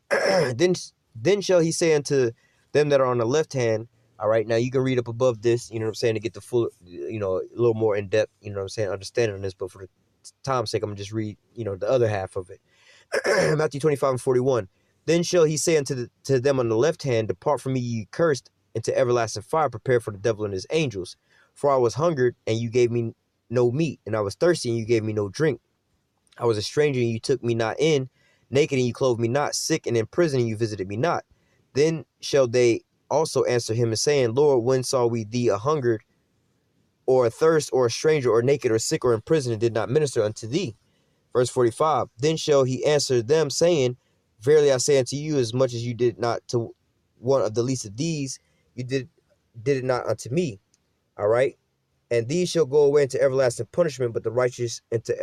then shall he say unto them that are on the left hand, all right, now you can read up above this, what I'm saying, to get the full, a little more in depth, what I'm saying, understanding on this, but for the time's sake, I'm gonna just read, the other half of it. Matthew 25:41. Then shall he say to them on the left hand, depart from me, ye cursed, into everlasting fire, prepared for the devil and his angels. For I was hungered, and you gave me no meat, and I was thirsty, and you gave me no drink. I was a stranger, and you took me not in, naked, and you clothed me not, sick and in prison, and you visited me not. Then shall they also answer him and saying, Lord, when saw we thee a hungered, or a thirst, or a stranger, or naked, or sick, or in prison, and did not minister unto thee? Verse 45. Then shall he answer them, saying, Verily I say unto you, as much as you did not to one of the least of these, you did it not unto me. All right. And these shall go away into everlasting punishment, but the righteous into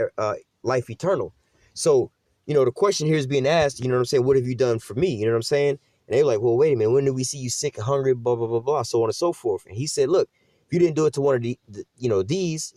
life eternal. So, the question here is being asked, what I'm saying, what have you done for me? You know what I'm saying? And they're like, well, wait a minute, when did we see you sick and hungry, blah, blah, blah, blah, so on and so forth. And he said, look, if you didn't do it to one of these,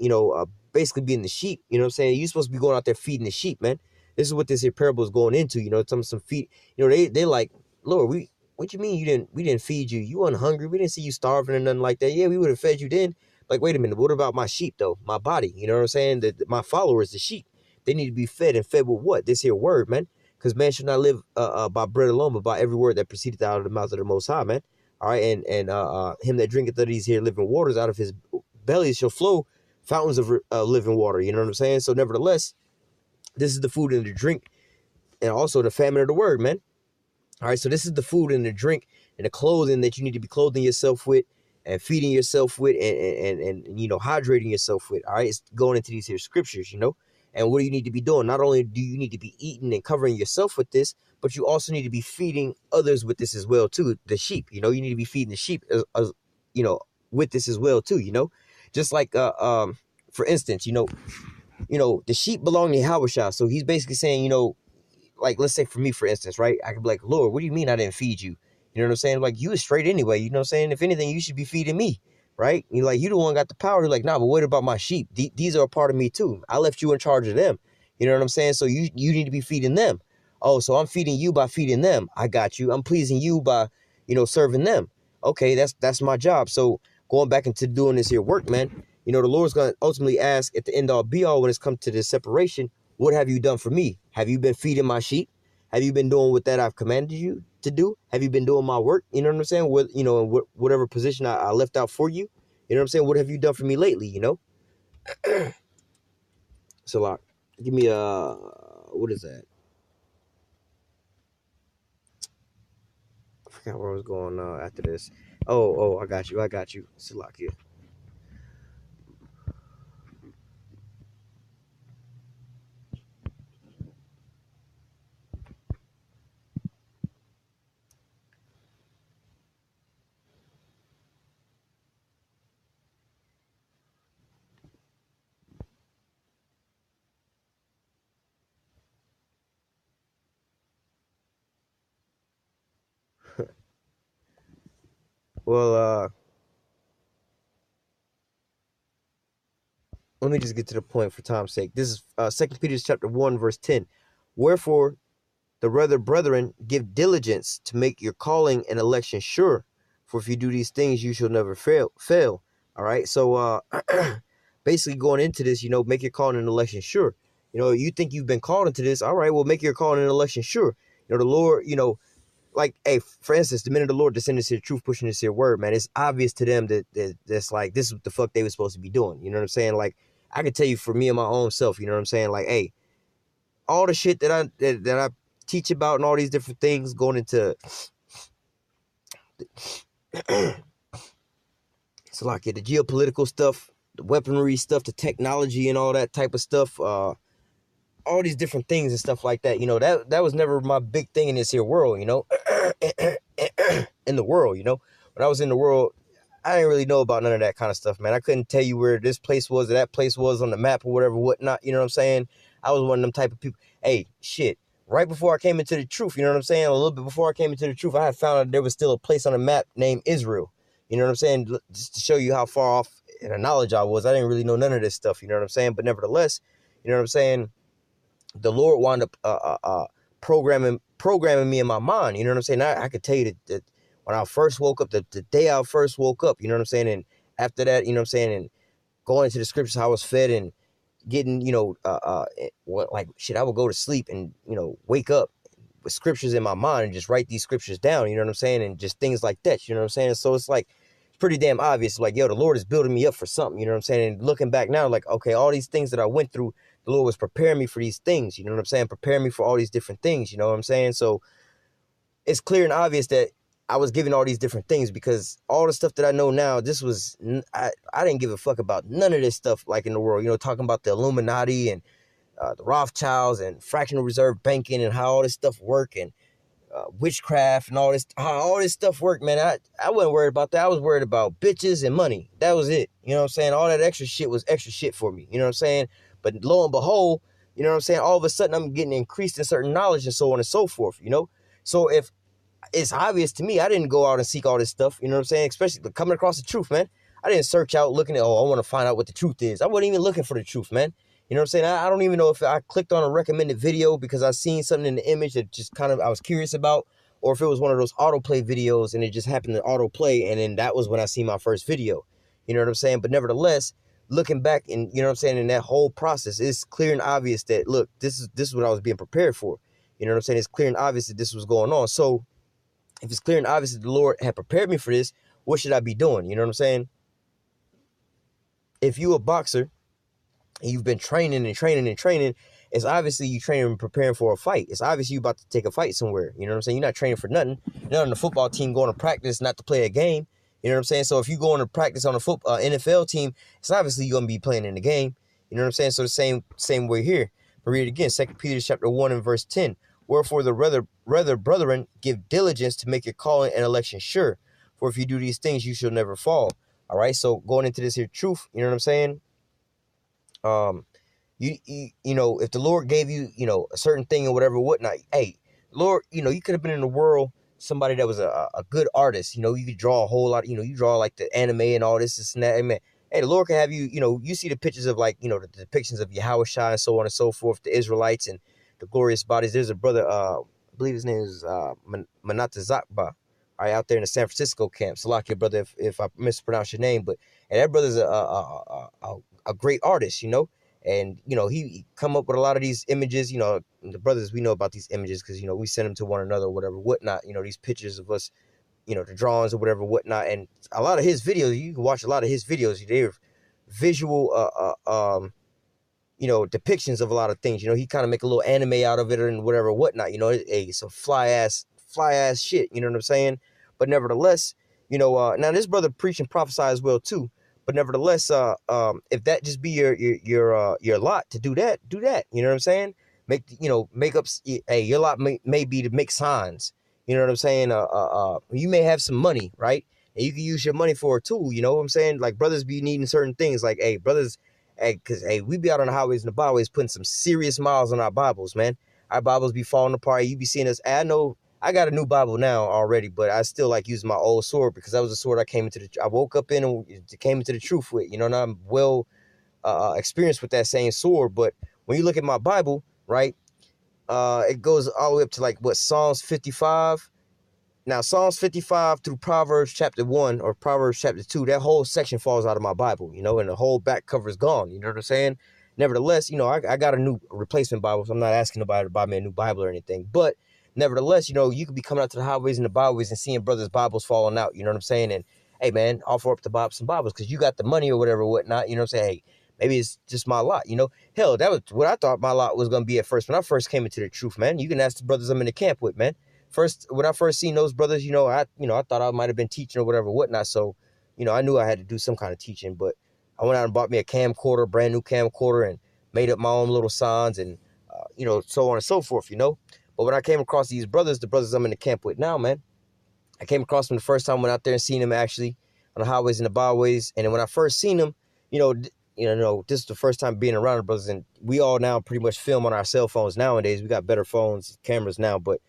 basically being the sheep, you know what I'm saying? You're supposed to be going out there feeding the sheep, man. This is what this here parable is going into, some feed, they like, Lord, what you mean we didn't feed you? You weren't hungry. We didn't see you starving or nothing like that. Yeah, we would have fed you then. Like, wait a minute, what about my sheep, though? My body, you know what I'm saying? My followers, the sheep, they need to be fed, and fed with what? This here word, man. Because man should not live by bread alone, but by every word that proceedeth out of the mouth of the Most High, man. All right, and him that drinketh of these here living waters, out of his belly shall flow fountains of living water. You know what I'm saying? So nevertheless, this is the food and the drink, and also the famine of the word, man. All right, so this is the food and the drink and the clothing that you need to be clothing yourself with, and feeding yourself with, and hydrating yourself with. All right, it's going into these here scriptures, and what do you need to be doing? Not only do you need to be eating and covering yourself with this, but you also need to be feeding others with this as well too. The sheep, you need to be feeding the sheep as with this as well too. Just like for instance, the sheep belong to Yahushua, so he's basically saying, like, let's say for me, for instance, right? I could be like, Lord, what do you mean I didn't feed you? You know what I'm saying? Like, you was straight anyway. You know what I'm saying? If anything, you should be feeding me, right? You like, you the one got the power. You're like, nah, but what about my sheep? These are a part of me too. I left you in charge of them. You know what I'm saying? So you need to be feeding them. Oh, so I'm feeding you by feeding them. I got you. I'm pleasing you by, serving them. Okay, that's my job. So going back into doing this here work, man, the Lord's going to ultimately ask at the end all be all when it's come to this separation, what have you done for me? Have you been feeding my sheep? Have you been doing what that I've commanded you to do? Have you been doing my work? You know what I'm saying? Whatever position I left out for you. You know what I'm saying? What have you done for me lately? So like, give me what is that? I forgot where I was going after this. Oh, I got you. Salakia. Well, let me just get to the point for time's sake. This is 2 Peter chapter 1, verse 10. Wherefore, the rather, brethren, give diligence to make your calling and election sure. For if you do these things, you shall never fail. All right. So basically going into this, make your calling and election sure. You think you've been called into this. All right, well, make your calling and election sure. The Lord, like, hey, for instance, the minute the Lord descended to the truth, pushing this here word, man, it's obvious to them that's like, this is what the fuck they were supposed to be doing. You know what I'm saying? Like, I could tell you for me and my own self, you know what I'm saying? Like, hey, all the shit that I teach about and all these different things going into so like the geopolitical stuff, the weaponry stuff, the technology and all that type of stuff, all these different things and stuff like that, that was never my big thing in this here world, in the world, when I was in the world, I didn't really know about none of that kind of stuff, man. I couldn't tell you where this place was or that place was on the map or whatever, whatnot. You know what I'm saying? I was one of them type of people. Hey, shit. Right before I came into the truth, you know what I'm saying? A little bit before I came into the truth, I had found out there was still a place on the map named Israel. You know what I'm saying? Just to show you how far off in the knowledge I was. I didn't really know none of this stuff. You know what I'm saying? But nevertheless, you know what I'm saying? The Lord wound up programming me in my mind. You know what I'm saying? I could tell you that when I first woke up, the day I first woke up, you know what I'm saying? And after that, you know what I'm saying? And going into the scriptures, how I was fed and getting, like shit, I would go to sleep and, wake up with scriptures in my mind and just write these scriptures down, you know what I'm saying? And just things like that, you know what I'm saying? So it's like, it's pretty damn obvious. Like, yo, the Lord is building me up for something, you know what I'm saying? And looking back now, like, okay, all these things that I went through, the Lord was preparing me for these things, you know what I'm saying? Preparing me for all these different things, you know what I'm saying? So it's clear and obvious that I was given all these different things because all the stuff that I know now, I didn't give a fuck about none of this stuff like in the world, talking about the Illuminati and the Rothschilds and fractional reserve banking and how all this stuff work and witchcraft and how all this stuff worked, man. I wasn't worried about that. I was worried about bitches and money. That was it. You know what I'm saying? All that extra shit was extra shit for me. You know what I'm saying? But lo and behold, you know what I'm saying? All of a sudden I'm getting increased in certain knowledge and so on and so forth, So if it's obvious to me, I didn't go out and seek all this stuff, you know what I'm saying? Especially coming across the truth, man. I didn't search out looking at, I want to find out what the truth is. I wasn't even looking for the truth, man. You know what I'm saying? I don't even know if I clicked on a recommended video because I seen something in the image that just kind of I was curious about, or if it was one of those autoplay videos and it just happened to autoplay, and then that was when I seen my first video. You know what I'm saying? But nevertheless, looking back and, you know what I'm saying, in that whole process, it's clear and obvious that, look, this is what I was being prepared for. You know what I'm saying? It's clear and obvious that this was going on. So if it's clear and obvious that the Lord had prepared me for this, what should I be doing? You know what I'm saying? If you a boxer and you've been training and training and training, it's obviously you training and preparing for a fight. It's obviously you about to take a fight somewhere. You know what I'm saying? You're not training for nothing. You're not on the football team going to practice not to play a game. You know what I'm saying? So if you go on to practice on a NFL team, it's obviously you're going to be playing in the game. You know what I'm saying? So the same way here. But read it again, 2 Peter chapter 1 and verse 10. Wherefore the rather, brethren, give diligence to make your calling and election sure. For if you do these things, you shall never fall. All right. So going into this here truth, you know what I'm saying? If the Lord gave you, a certain thing or whatever, whatnot, hey, Lord, you could have been in the world, somebody that was a good artist, you could draw a whole lot, you draw like the anime and all this and that, amen. Hey, the Lord can have you, you see the pictures of like, the depictions of Yahushua and so on and so forth, the Israelites and the glorious bodies. There's a brother, I believe his name is Manata Zakba, all right, out there in the San Francisco camp. Salakia, brother, if I mispronounce your name, but and that brother's a great artist, and he come up with a lot of these images. The brothers, we know about these images because we send them to one another or whatever, whatnot. These pictures of us, the drawings or whatever, whatnot. And a lot of his videos, you can watch a lot of his videos. They're visual depictions of a lot of things. He kind of make a little anime out of it and whatever, whatnot. Hey, some fly ass shit. You know what I'm saying? But nevertheless, now this brother preach and prophesy as well too. But nevertheless, if that just be your lot to do that, do that. You know what I'm saying? Make up. Hey, your lot may be to make signs. You know what I'm saying? You may have some money, right? And you can use your money for a tool. You know what I'm saying? Like brothers be needing certain things. Like, hey, brothers, hey, because hey, we be out on the highways and the byways putting some serious miles on our Bibles, man. Our Bibles be falling apart. You be seeing us. I know I got a new Bible now already, but I still like using my old sword because that was the sword I woke up in and came into the truth with. And I'm well experienced with that same sword. But when you look at my Bible, right? It goes all the way up to like what, Psalms 55. Now, Psalms 55 through Proverbs chapter 1 or Proverbs chapter 2, that whole section falls out of my Bible, you know, and the whole back cover is gone. You know what I'm saying? Nevertheless, you know, I got a new replacement Bible, so I'm not asking nobody to buy me a new Bible or anything. But nevertheless, you know, you could be coming out to the highways and the byways and seeing brothers' Bibles falling out. You know what I'm saying? And hey, man, offer up to Bob some Bibles because you got the money or whatever, whatnot. You know what I'm saying? Hey, maybe it's just my lot. You know, hell, that was what I thought my lot was going to be at first when I first came into the truth, man. You can ask the brothers I'm in the camp with, man. First, when I first seen those brothers, I thought I might have been teaching or whatever, whatnot. So, I knew I had to do some kind of teaching, but I went out and bought me a camcorder, brand new camcorder, and made up my own little signs and, so on and so forth, But when I came across these brothers, the brothers I'm in the camp with now, man, I came across them the first time, went out there and seen them actually on the highways and the byways. And then when I first seen them, this is the first time being around the brothers, and we all now pretty much film on our cell phones nowadays. We got better phones, cameras now, but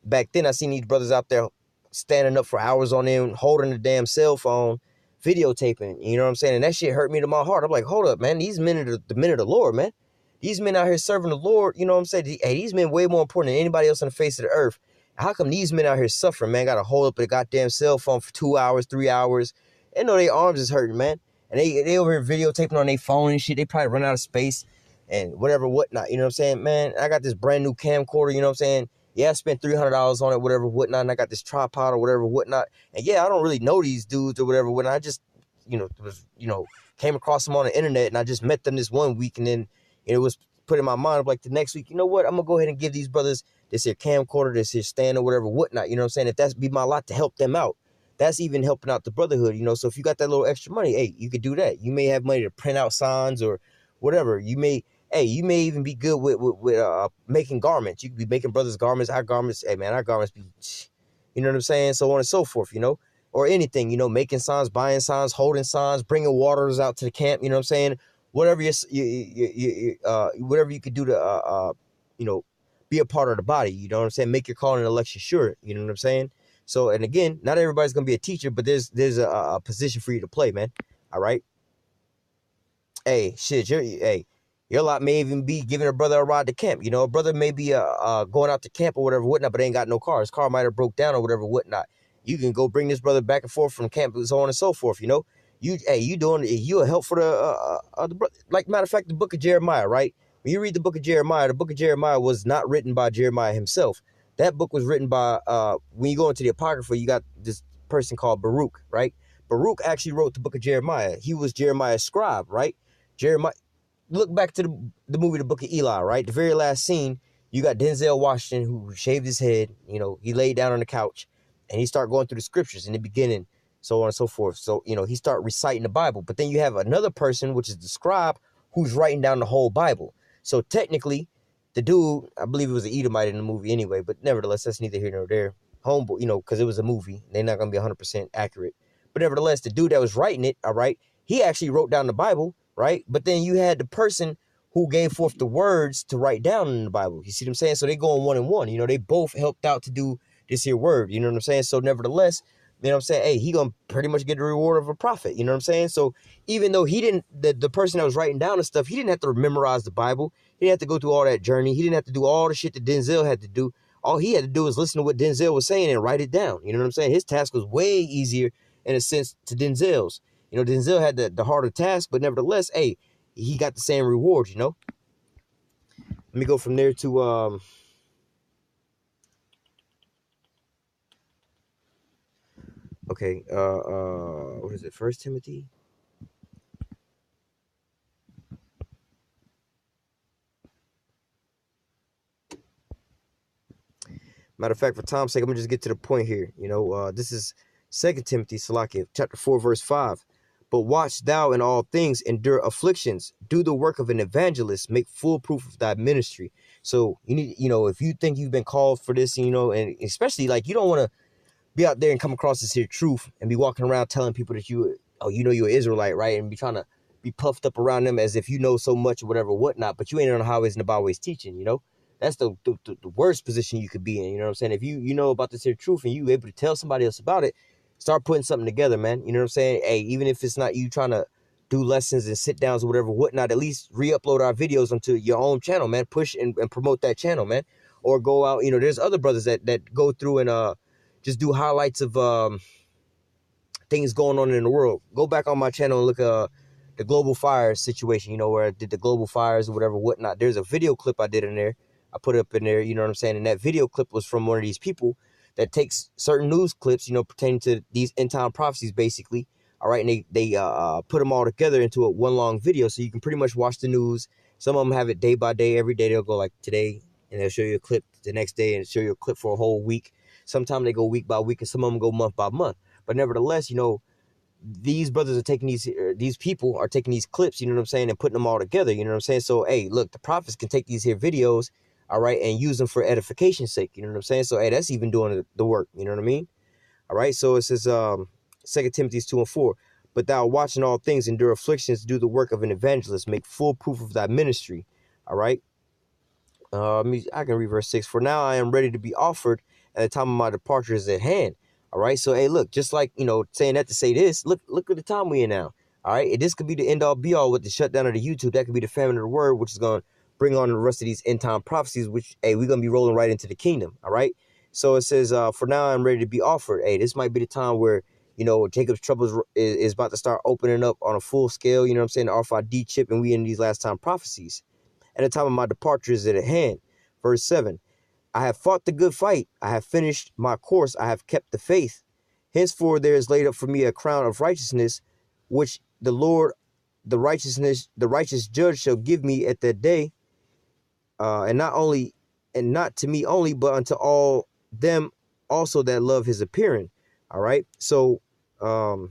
back then, I seen these brothers out there standing up for hours on end, holding the damn cell phone, videotaping. You know what I'm saying? And that shit hurt me to my heart. I'm like, hold up, man. These men are the men of the Lord, man. These men out here serving the Lord. You know what I'm saying? Hey, these men way more important than anybody else on the face of the earth. How come these men out here suffering, man? Got to hold up a goddamn cell phone for 2 hours, 3 hours. They know their arms is hurting, man. And they over here videotaping on their phone and shit. They probably run out of space and whatever, whatnot. You know what I'm saying? Man, I got this brand new camcorder, you know what I'm saying? Yeah, I spent $300 on it, whatever, whatnot, and I got this tripod or whatever, whatnot. And yeah, I don't really know these dudes or whatever, whatnot. I just, came across them on the internet, and I just met them this one week, and then it was put in my mind, like the next week, you know what? I'm going to go ahead and give these brothers this here camcorder, this here stand or whatever, whatnot, you know what I'm saying? If that's be my lot to help them out, that's even helping out the brotherhood, So if you got that little extra money, hey, you could do that. You may have money to print out signs or whatever. You may even be good with making garments. You could be making brothers garments, our garments. Hey, man, our garments be, you know what I'm saying? So on and so forth, or anything, making signs, buying signs, holding signs, bringing waters out to the camp. You know what I'm saying? Whatever whatever you could do to, be a part of the body. You know what I'm saying? Make your calling and election sure. You know what I'm saying? So, and again, not everybody's gonna be a teacher, but there's a position for you to play, man. All right. Hey, shit, your lot may even be giving a brother a ride to camp. A brother may be going out to camp or whatever, whatnot, but ain't got no car. His car might have broke down or whatever, whatnot. You can go bring this brother back and forth from camp, so on and so forth. You a help for the brother. Like, matter of fact, the book of Jeremiah, right? When you read the book of Jeremiah was not written by Jeremiah himself. That book was written by, when you go into the Apocrypha, you got this person called Baruch, right? Baruch actually wrote the book of Jeremiah. He was Jeremiah's scribe, right? Jeremiah, look back to the movie, The Book of Eli, right? The very last scene, you got Denzel Washington who shaved his head. He laid down on the couch and he started going through the scriptures in the beginning, so on and so forth. So, he started reciting the Bible. But then you have another person, which is the scribe, who's writing down the whole Bible. So technically, the dude, I believe it was an Edomite in the movie anyway, but nevertheless, that's neither here nor there. Homeboy, because it was a movie. They're not going to be 100% accurate. But nevertheless, the dude that was writing it, all right, he actually wrote down the Bible, right? But then you had the person who gave forth the words to write down in the Bible. You see what I'm saying? So they go on one and one. They both helped out to do this here word. You know what I'm saying? So nevertheless, you know what I'm saying? Hey, he gonna pretty much get the reward of a prophet. You know what I'm saying? So even though he didn't, the person that was writing down the stuff, he didn't have to memorize the Bible. He didn't have to go through all that journey. He didn't have to do all the shit that Denzel had to do. All he had to do was listen to what Denzel was saying and write it down. You know what I'm saying? His task was way easier in a sense to Denzel's. Denzel had the harder task, but nevertheless, hey, he got the same rewards, Let me go from there to okay, what is it? 1 Timothy? Matter of fact, for time's sake, I'm gonna just get to the point here. This is 2 Timothy, Salakia, chapter 4, verse 5. But watch thou in all things, endure afflictions, do the work of an evangelist, make full proof of thy ministry. So you need, if you think you've been called for this, and especially like you don't want to be out there and come across this here truth and be walking around telling people that you're an Israelite, right? And be trying to be puffed up around them as if you know so much or whatever, whatnot, but you ain't on the highways and the byways teaching, That's the worst position you could be in, you know what I'm saying? If you know about this here truth and you able to tell somebody else about it, start putting something together, man. You know what I'm saying? Hey, even if it's not you trying to do lessons and sit downs or whatever, whatnot, at least re-upload our videos onto your own channel, man. Push and promote that channel, man. or go out. There's other brothers that go through and just do highlights of things going on in the world. Go back on my channel and look at the global fire situation, where I did the global fires or whatever, whatnot. There's a video clip I did in there. I put it up in there, you know what I'm saying? And that video clip was from one of these people that takes certain news clips, pertaining to these end time prophecies, basically. All right. And they put them all together into a one long video. So you can pretty much watch the news. Some of them have it day by day. Every day they'll go like today, and they'll show you a clip the next day and show you a clip for a whole week. Sometimes they go week by week, and some of them go month by month. But nevertheless, these brothers are taking these people are taking these clips, you know what I'm saying, and putting them all together, you know what I'm saying? So, hey, look, the prophets can take these here videos, all right, and use them for edification's sake, you know what I'm saying? So, hey, that's even doing the work, you know what I mean? All right, so it says 2 Timothy 2:4, but thou watching all things, endure afflictions, do the work of an evangelist, make full proof of thy ministry, all right? I can read verse 6. For now I am ready to be offered, and the time of my departure is at hand. All right. So, hey, look, just like, saying that to say this, look at the time we in now. All right. This could be the end all be all with the shutdown of the YouTube. That could be the famine of the word, which is going to bring on the rest of these end time prophecies, which, hey, we're going to be rolling right into the kingdom. All right. So it says, for now I'm ready to be offered. Hey, this might be the time where, Jacob's troubles is about to start opening up on a full scale. You know what I'm saying? The RFID chip, and we in these last time prophecies. At the time of my departure is at hand. Verse 7, I have fought the good fight. I have finished my course. I have kept the faith. Henceforth there is laid up for me a crown of righteousness, which the Lord, the righteous judge shall give me at that day. And not to me only, but unto all them also that love his appearing. All right. So, let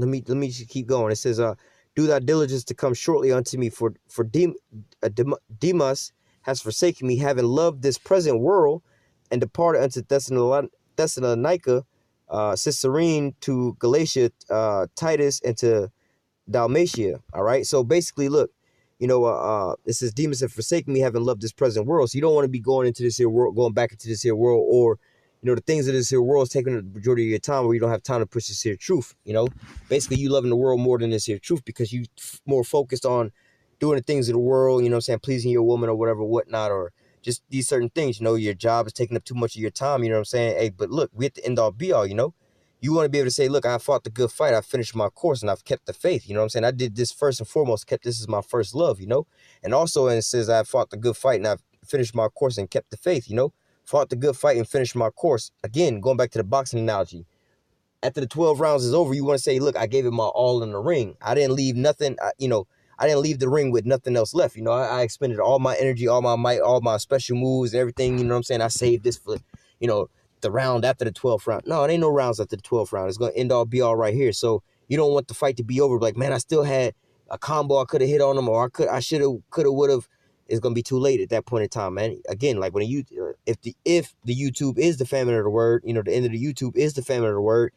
me just keep going. It says, do thy diligence to come shortly unto me, for Demas has forsaken me, having loved this present world, and departed unto Thessalonica, Caesarea to Galatia, Titus, and to Dalmatia. All right. So basically, look, it says Demas have forsaken me, having loved this present world. So you don't want to be going into this here world, going back into this here world, or the things of this here world is taking the majority of your time, where you don't have time to push this here truth. Basically you loving the world more than this here truth, because you more focused on doing the things of the world, pleasing your woman or whatever, whatnot, or just these certain things. Your job is taking up too much of your time, you know what I'm saying? Hey, but look, we at the end all be all, you want to be able to say, look, I fought the good fight, I finished my course, and I've kept the faith, you know what I'm saying? I did this first and foremost, kept this as my first love, and also, and it says I fought the good fight and I've finished my course and kept the faith, fought the good fight and finished my course. Again, going back to the boxing analogy, after the 12 rounds is over, you want to say, look, I gave it my all in the ring. I didn't leave nothing, I didn't leave the ring with nothing else left. I expended all my energy, all my might, all my special moves, everything, you know what I'm saying? I saved this for, the round after the 12th round. No, it ain't no rounds after the 12th round. It's going to end all be all right here. So you don't want the fight to be over. Like, man, I still had a combo I could have hit on him, or I should have, could have, would have. It's going to be too late at that point in time, man. Again, like when if the YouTube is the famine of the word, the end of the YouTube is the famine of the word.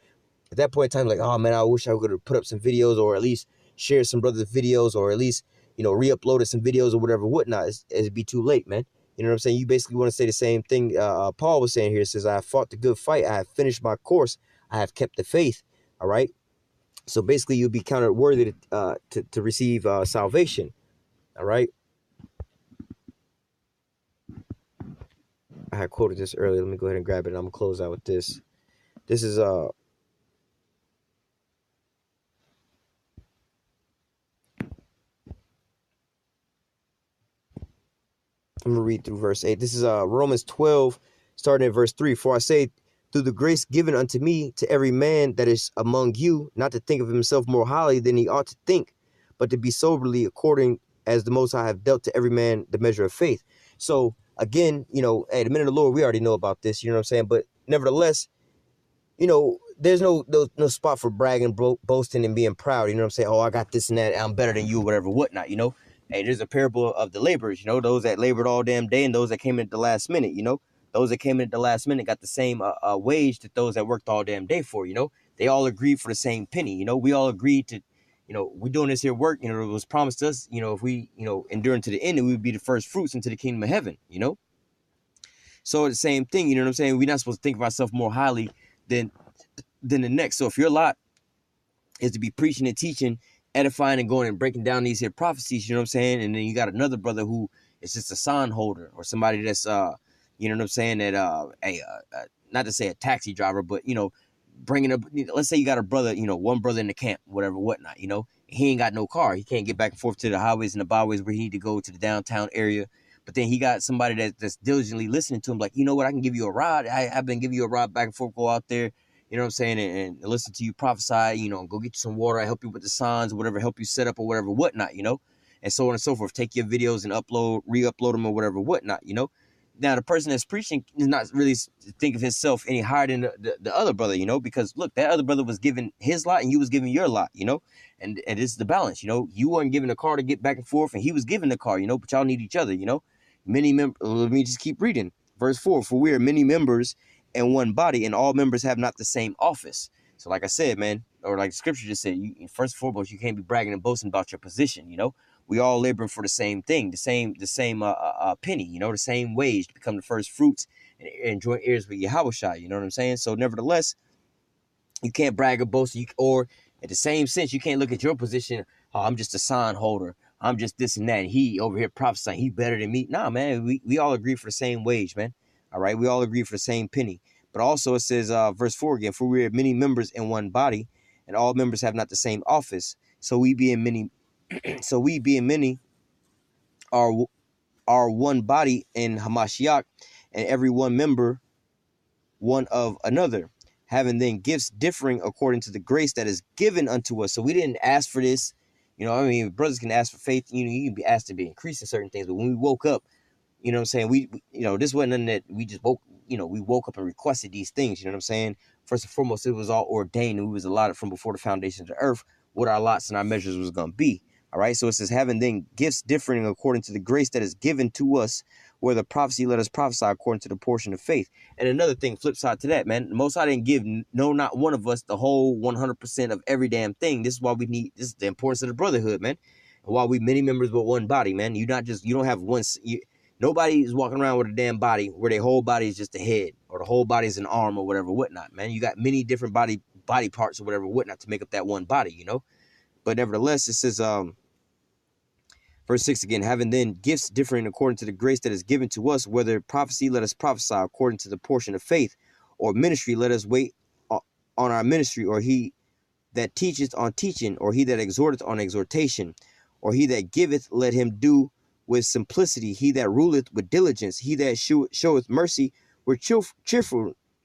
At that point in time, like, oh man, I wish I could have put up some videos, or at least share some brothers' videos, or at least, re-uploaded some videos or whatever, whatnot. It'd be too late, man. You know what I'm saying? You basically want to say the same thing Paul was saying here. It says, I have fought the good fight. I have finished my course. I have kept the faith. All right. So basically you'll be counted worthy to receive salvation. All right. I had quoted this earlier. Let me go ahead and grab it. I'm gonna close out with this. This is I'm gonna read through verse 8. This is Romans 12, starting at verse 3. For I say, through the grace given unto me, to every man that is among you, not to think of himself more highly than he ought to think, but to be soberly according as the Most High have dealt to every man the measure of faith. So again, hey, the minute of the Lord, we already know about this, you know what I'm saying? But nevertheless, there's no spot for bragging, boasting, and being proud. You know what I'm saying? Oh, I got this and that. I'm better than you, whatever, whatnot, Hey, there's a parable of the laborers, those that labored all damn day and those that came in at the last minute, Those that came in at the last minute got the same wage that those that worked all damn day for, They all agreed for the same penny, We all agreed to, we're doing this here work, it was promised us, if we, endure to the end, we would be the first fruits into the kingdom of heaven, So the same thing, you know what I'm saying? We're not supposed to think of ourselves more highly than the next. So if your lot is to be preaching and teaching edifying and going and breaking down these here prophecies, you know what I'm saying? And then you got another brother who is just a sign holder, or somebody that's you know what I'm saying, that not to say a taxi driver, but you know, bringing up, let's say you got a brother, you know, one brother in the camp, whatever, whatnot, you know, he ain't got no car, he can't get back and forth to the highways and the byways where he need to go to the downtown area. But then he got somebody that's diligently listening to him, like, you know what, I can give you a ride. I've been giving you a ride back and forth, go out there, you know what I'm saying, and listen to you prophesy, you know, go get you some water, I help you with the signs, or whatever, help you set up or whatever, whatnot, you know, and so on and so forth. Take your videos and re-upload them or whatever, whatnot, you know. Now, the person that's preaching is not really think of himself any higher than the other brother, you know, because look, that other brother was giving his lot and you was giving your lot, you know, and it's the balance, you know. You weren't giving the car to get back and forth, and he was giving the car, you know, but y'all need each other, you know. Let me just keep reading. Verse 4, for we are many members and one body, and all members have not the same office. So like I said, man, or like the scripture just said, you, first and foremost, you can't be bragging and boasting about your position, you know. We all laboring for the same thing, the same penny, you know, the same wage to become the first fruits and joint heirs with Yahweh, you know what I'm saying? So nevertheless, you can't brag or boast, or at the same sense, you can't look at your position, oh, I'm just a sign holder, I'm just this and that, and he over here prophesying, he better than me. Nah, man, we all agree for the same wage, man. All right, we all agree for the same penny. But also it says, verse 4 again, for we are many members in one body, and all members have not the same office. So we being many, are one body in Hamashiach, and every one member one of another, having then gifts differing according to the grace that is given unto us. So we didn't ask for this. You know, I mean, brothers can ask for faith. You know, you can be asked to be increased in certain things. But when we woke up, you know what I'm saying, we you know, this wasn't nothing that we just woke, you know, we woke up and requested these things. You know what I'm saying? First and foremost, it was all ordained, and we was allotted from before the foundation of the earth what our lots and our measures was going to be. All right. So it says, having then gifts differing according to the grace that is given to us, whether prophecy, let us prophesy according to the portion of faith. And another thing, flip side to that, man, the Most High didn't give not one of us the whole 100% of every damn thing. This is why this is the importance of the brotherhood, man. And why we many members but one body, man. You don't have one. Nobody is walking around with a damn body where their whole body is just the head, or the whole body is an arm, or whatever, whatnot, man. You got many different body parts or whatever, whatnot, to make up that one body, you know. But nevertheless, it says, verse 6 again, having then gifts differing according to the grace that is given to us, whether prophecy, let us prophesy according to the portion of faith, or ministry, let us wait on our ministry, or he that teacheth on teaching, or he that exhorteth on exhortation, or he that giveth, let him do with simplicity, he that ruleth with diligence, he that showeth mercy with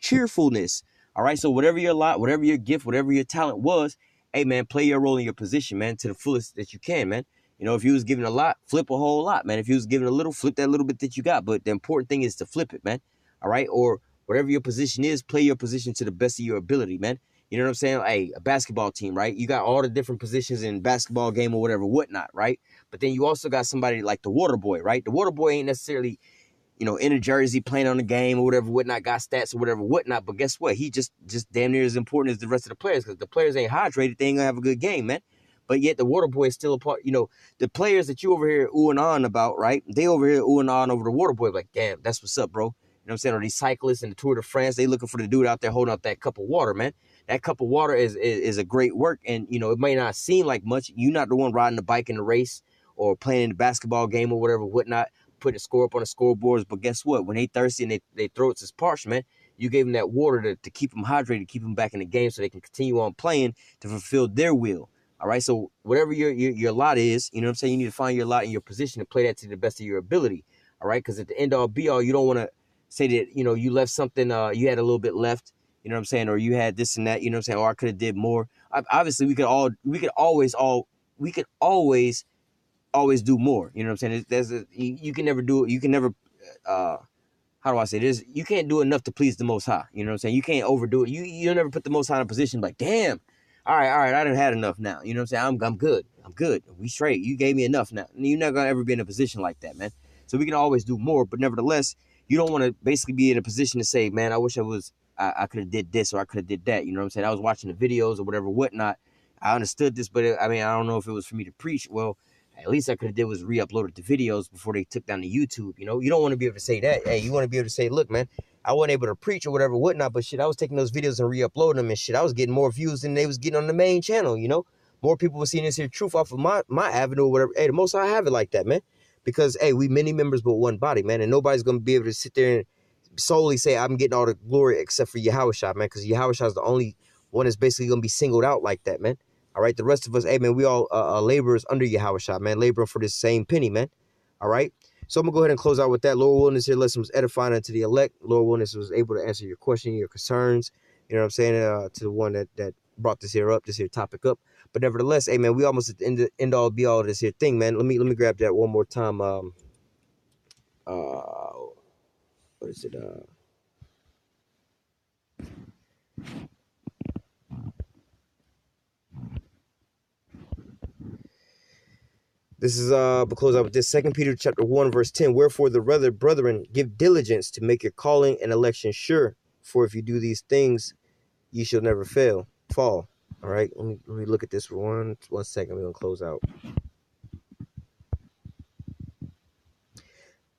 cheerfulness. All right, so whatever your lot, whatever your gift, whatever your talent was, hey, man, play your role in your position, man, to the fullest that you can, man. You know, if you was giving a lot, flip a whole lot, man. If you was giving a little, flip that little bit that you got. But the important thing is to flip it, man. All right, or whatever your position is, play your position to the best of your ability, man. You know what I'm saying? Hey, a basketball team, right? You got all the different positions in basketball game or whatever, whatnot, right? But then you also got somebody like the water boy, right? The water boy ain't necessarily, you know, in a jersey playing on the game or whatever, whatnot, got stats or whatever, whatnot. But guess what? He just damn near as important as the rest of the players, because the players ain't hydrated, they ain't gonna have a good game, man. But yet the water boy is still a part. You know, the players that you over here oohing on about, right? They over here oohing on over the water boy, like, damn, that's what's up, bro. You know what I'm saying? Or these cyclists in the Tour de France, they looking for the dude out there holding up that cup of water, man. That cup of water is a great work. And, you know, it may not seem like much. You're not the one riding the bike in the race or playing in the basketball game or whatever, whatnot, putting a score up on the scoreboards. But guess what? When they thirsty and they throats is parched, man, you gave them that water to keep them hydrated, keep them back in the game so they can continue on playing to fulfill their will. All right, so whatever your lot is, you know what I'm saying, you need to find your lot in your position and play that to the best of your ability. All right, because at the end all be all, you don't want to say that, you know, you left something, you had a little bit left, you know what I'm saying, or you had this and that, you know what I'm saying, or I could have did more. Obviously, we could always do more. You know what I'm saying? You can never do it. You can never, how do I say this? You can't do enough to please the Most High. You know what I'm saying? You can't overdo it. You'll never put the Most High in a position like, damn, all right, I done had enough now. You know what I'm saying? I'm good. We straight. You gave me enough now. You're not gonna ever be in a position like that, man. So we can always do more, but nevertheless, you don't want to basically be in a position to say, man, I wish I could have did this or I could have did that. You know what I'm saying? I was watching the videos or whatever, whatnot. I understood this, but I don't know if it was for me to preach. Well, at least I could have did was re-uploaded the videos before they took down the YouTube. You know, you don't want to be able to say that. Hey, you want to be able to say, look, man, I wasn't able to preach or whatever, whatnot, but shit, I was taking those videos and re-uploading them and shit. I was getting more views than they was getting on the main channel, you know? more people will see this here truth off of my avenue or whatever. Hey, the most High have it like that, man. Because hey, we many members but one body, man, and nobody's gonna be able to sit there and solely say I'm getting all the glory except for Yahushua, man, because Yahushua is the only one that's basically gonna be singled out like that, man. All right, the rest of us, hey man, we all laborers under Yahushua, man, laboring for this same penny, man. All right. So I'm gonna go ahead and close out with that. Lord willing, this here lesson was edifying unto the elect. Lord willing, this was able to answer your question, your concerns. You know what I'm saying? To the one that brought this here up, this here topic up. But nevertheless, hey man, we almost at the end all be all of this here thing, man. Let me grab that one more time. What is it? This is we'll close out with this. 2 Peter chapter 1, verse 10. Wherefore the rather, brethren, give diligence to make your calling and election sure. For if you do these things, ye shall never fall. All right. Let me look at this for one second. We're gonna close out.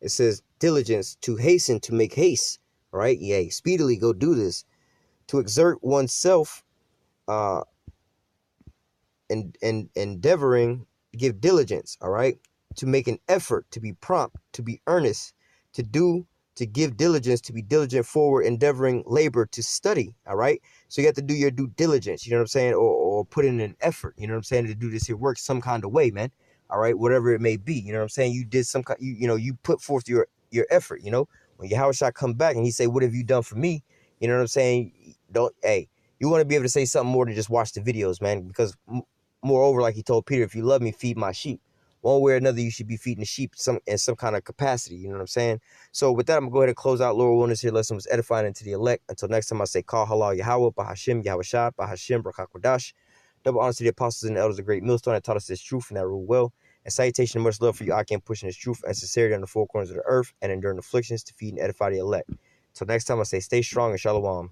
It says diligence, to hasten, to make haste. All right. Yea, speedily go do this. To exert oneself, and endeavoring, give diligence. All right. To make an effort, to be prompt, to be earnest, to do, to give diligence, to be diligent, forward, endeavoring, labor, to study. All right. So you have to do your due diligence, you know what I'm saying? Or put in an effort, you know what I'm saying, to do this here work some kind of way, man. All right. Whatever it may be, you know what I'm saying? You did some kind, you put forth your effort, you know, when Yahushua come back and he say, what have you done for me? You know what I'm saying? Hey, you want to be able to say something more than just watch the videos, man, because moreover, like he told Peter, if you love me, feed my sheep. One way or another, you should be feeding the sheep in some kind of capacity. You know what I'm saying? So with that, I'm going to go ahead and close out. Lord willing, this here lesson was edifying into the elect. Until next time, I say, call halal Yahweh, Bahashim, Yahushua, Bahashim, Brakakwadash. Double honor to the apostles and the elders of Great Millstone that taught us this truth and that rule well. And salutation and much love for you. I can pushing this truth and sincerity on the four corners of the earth and enduring afflictions to feed and edify the elect. Until next time, I say, stay strong and shalom.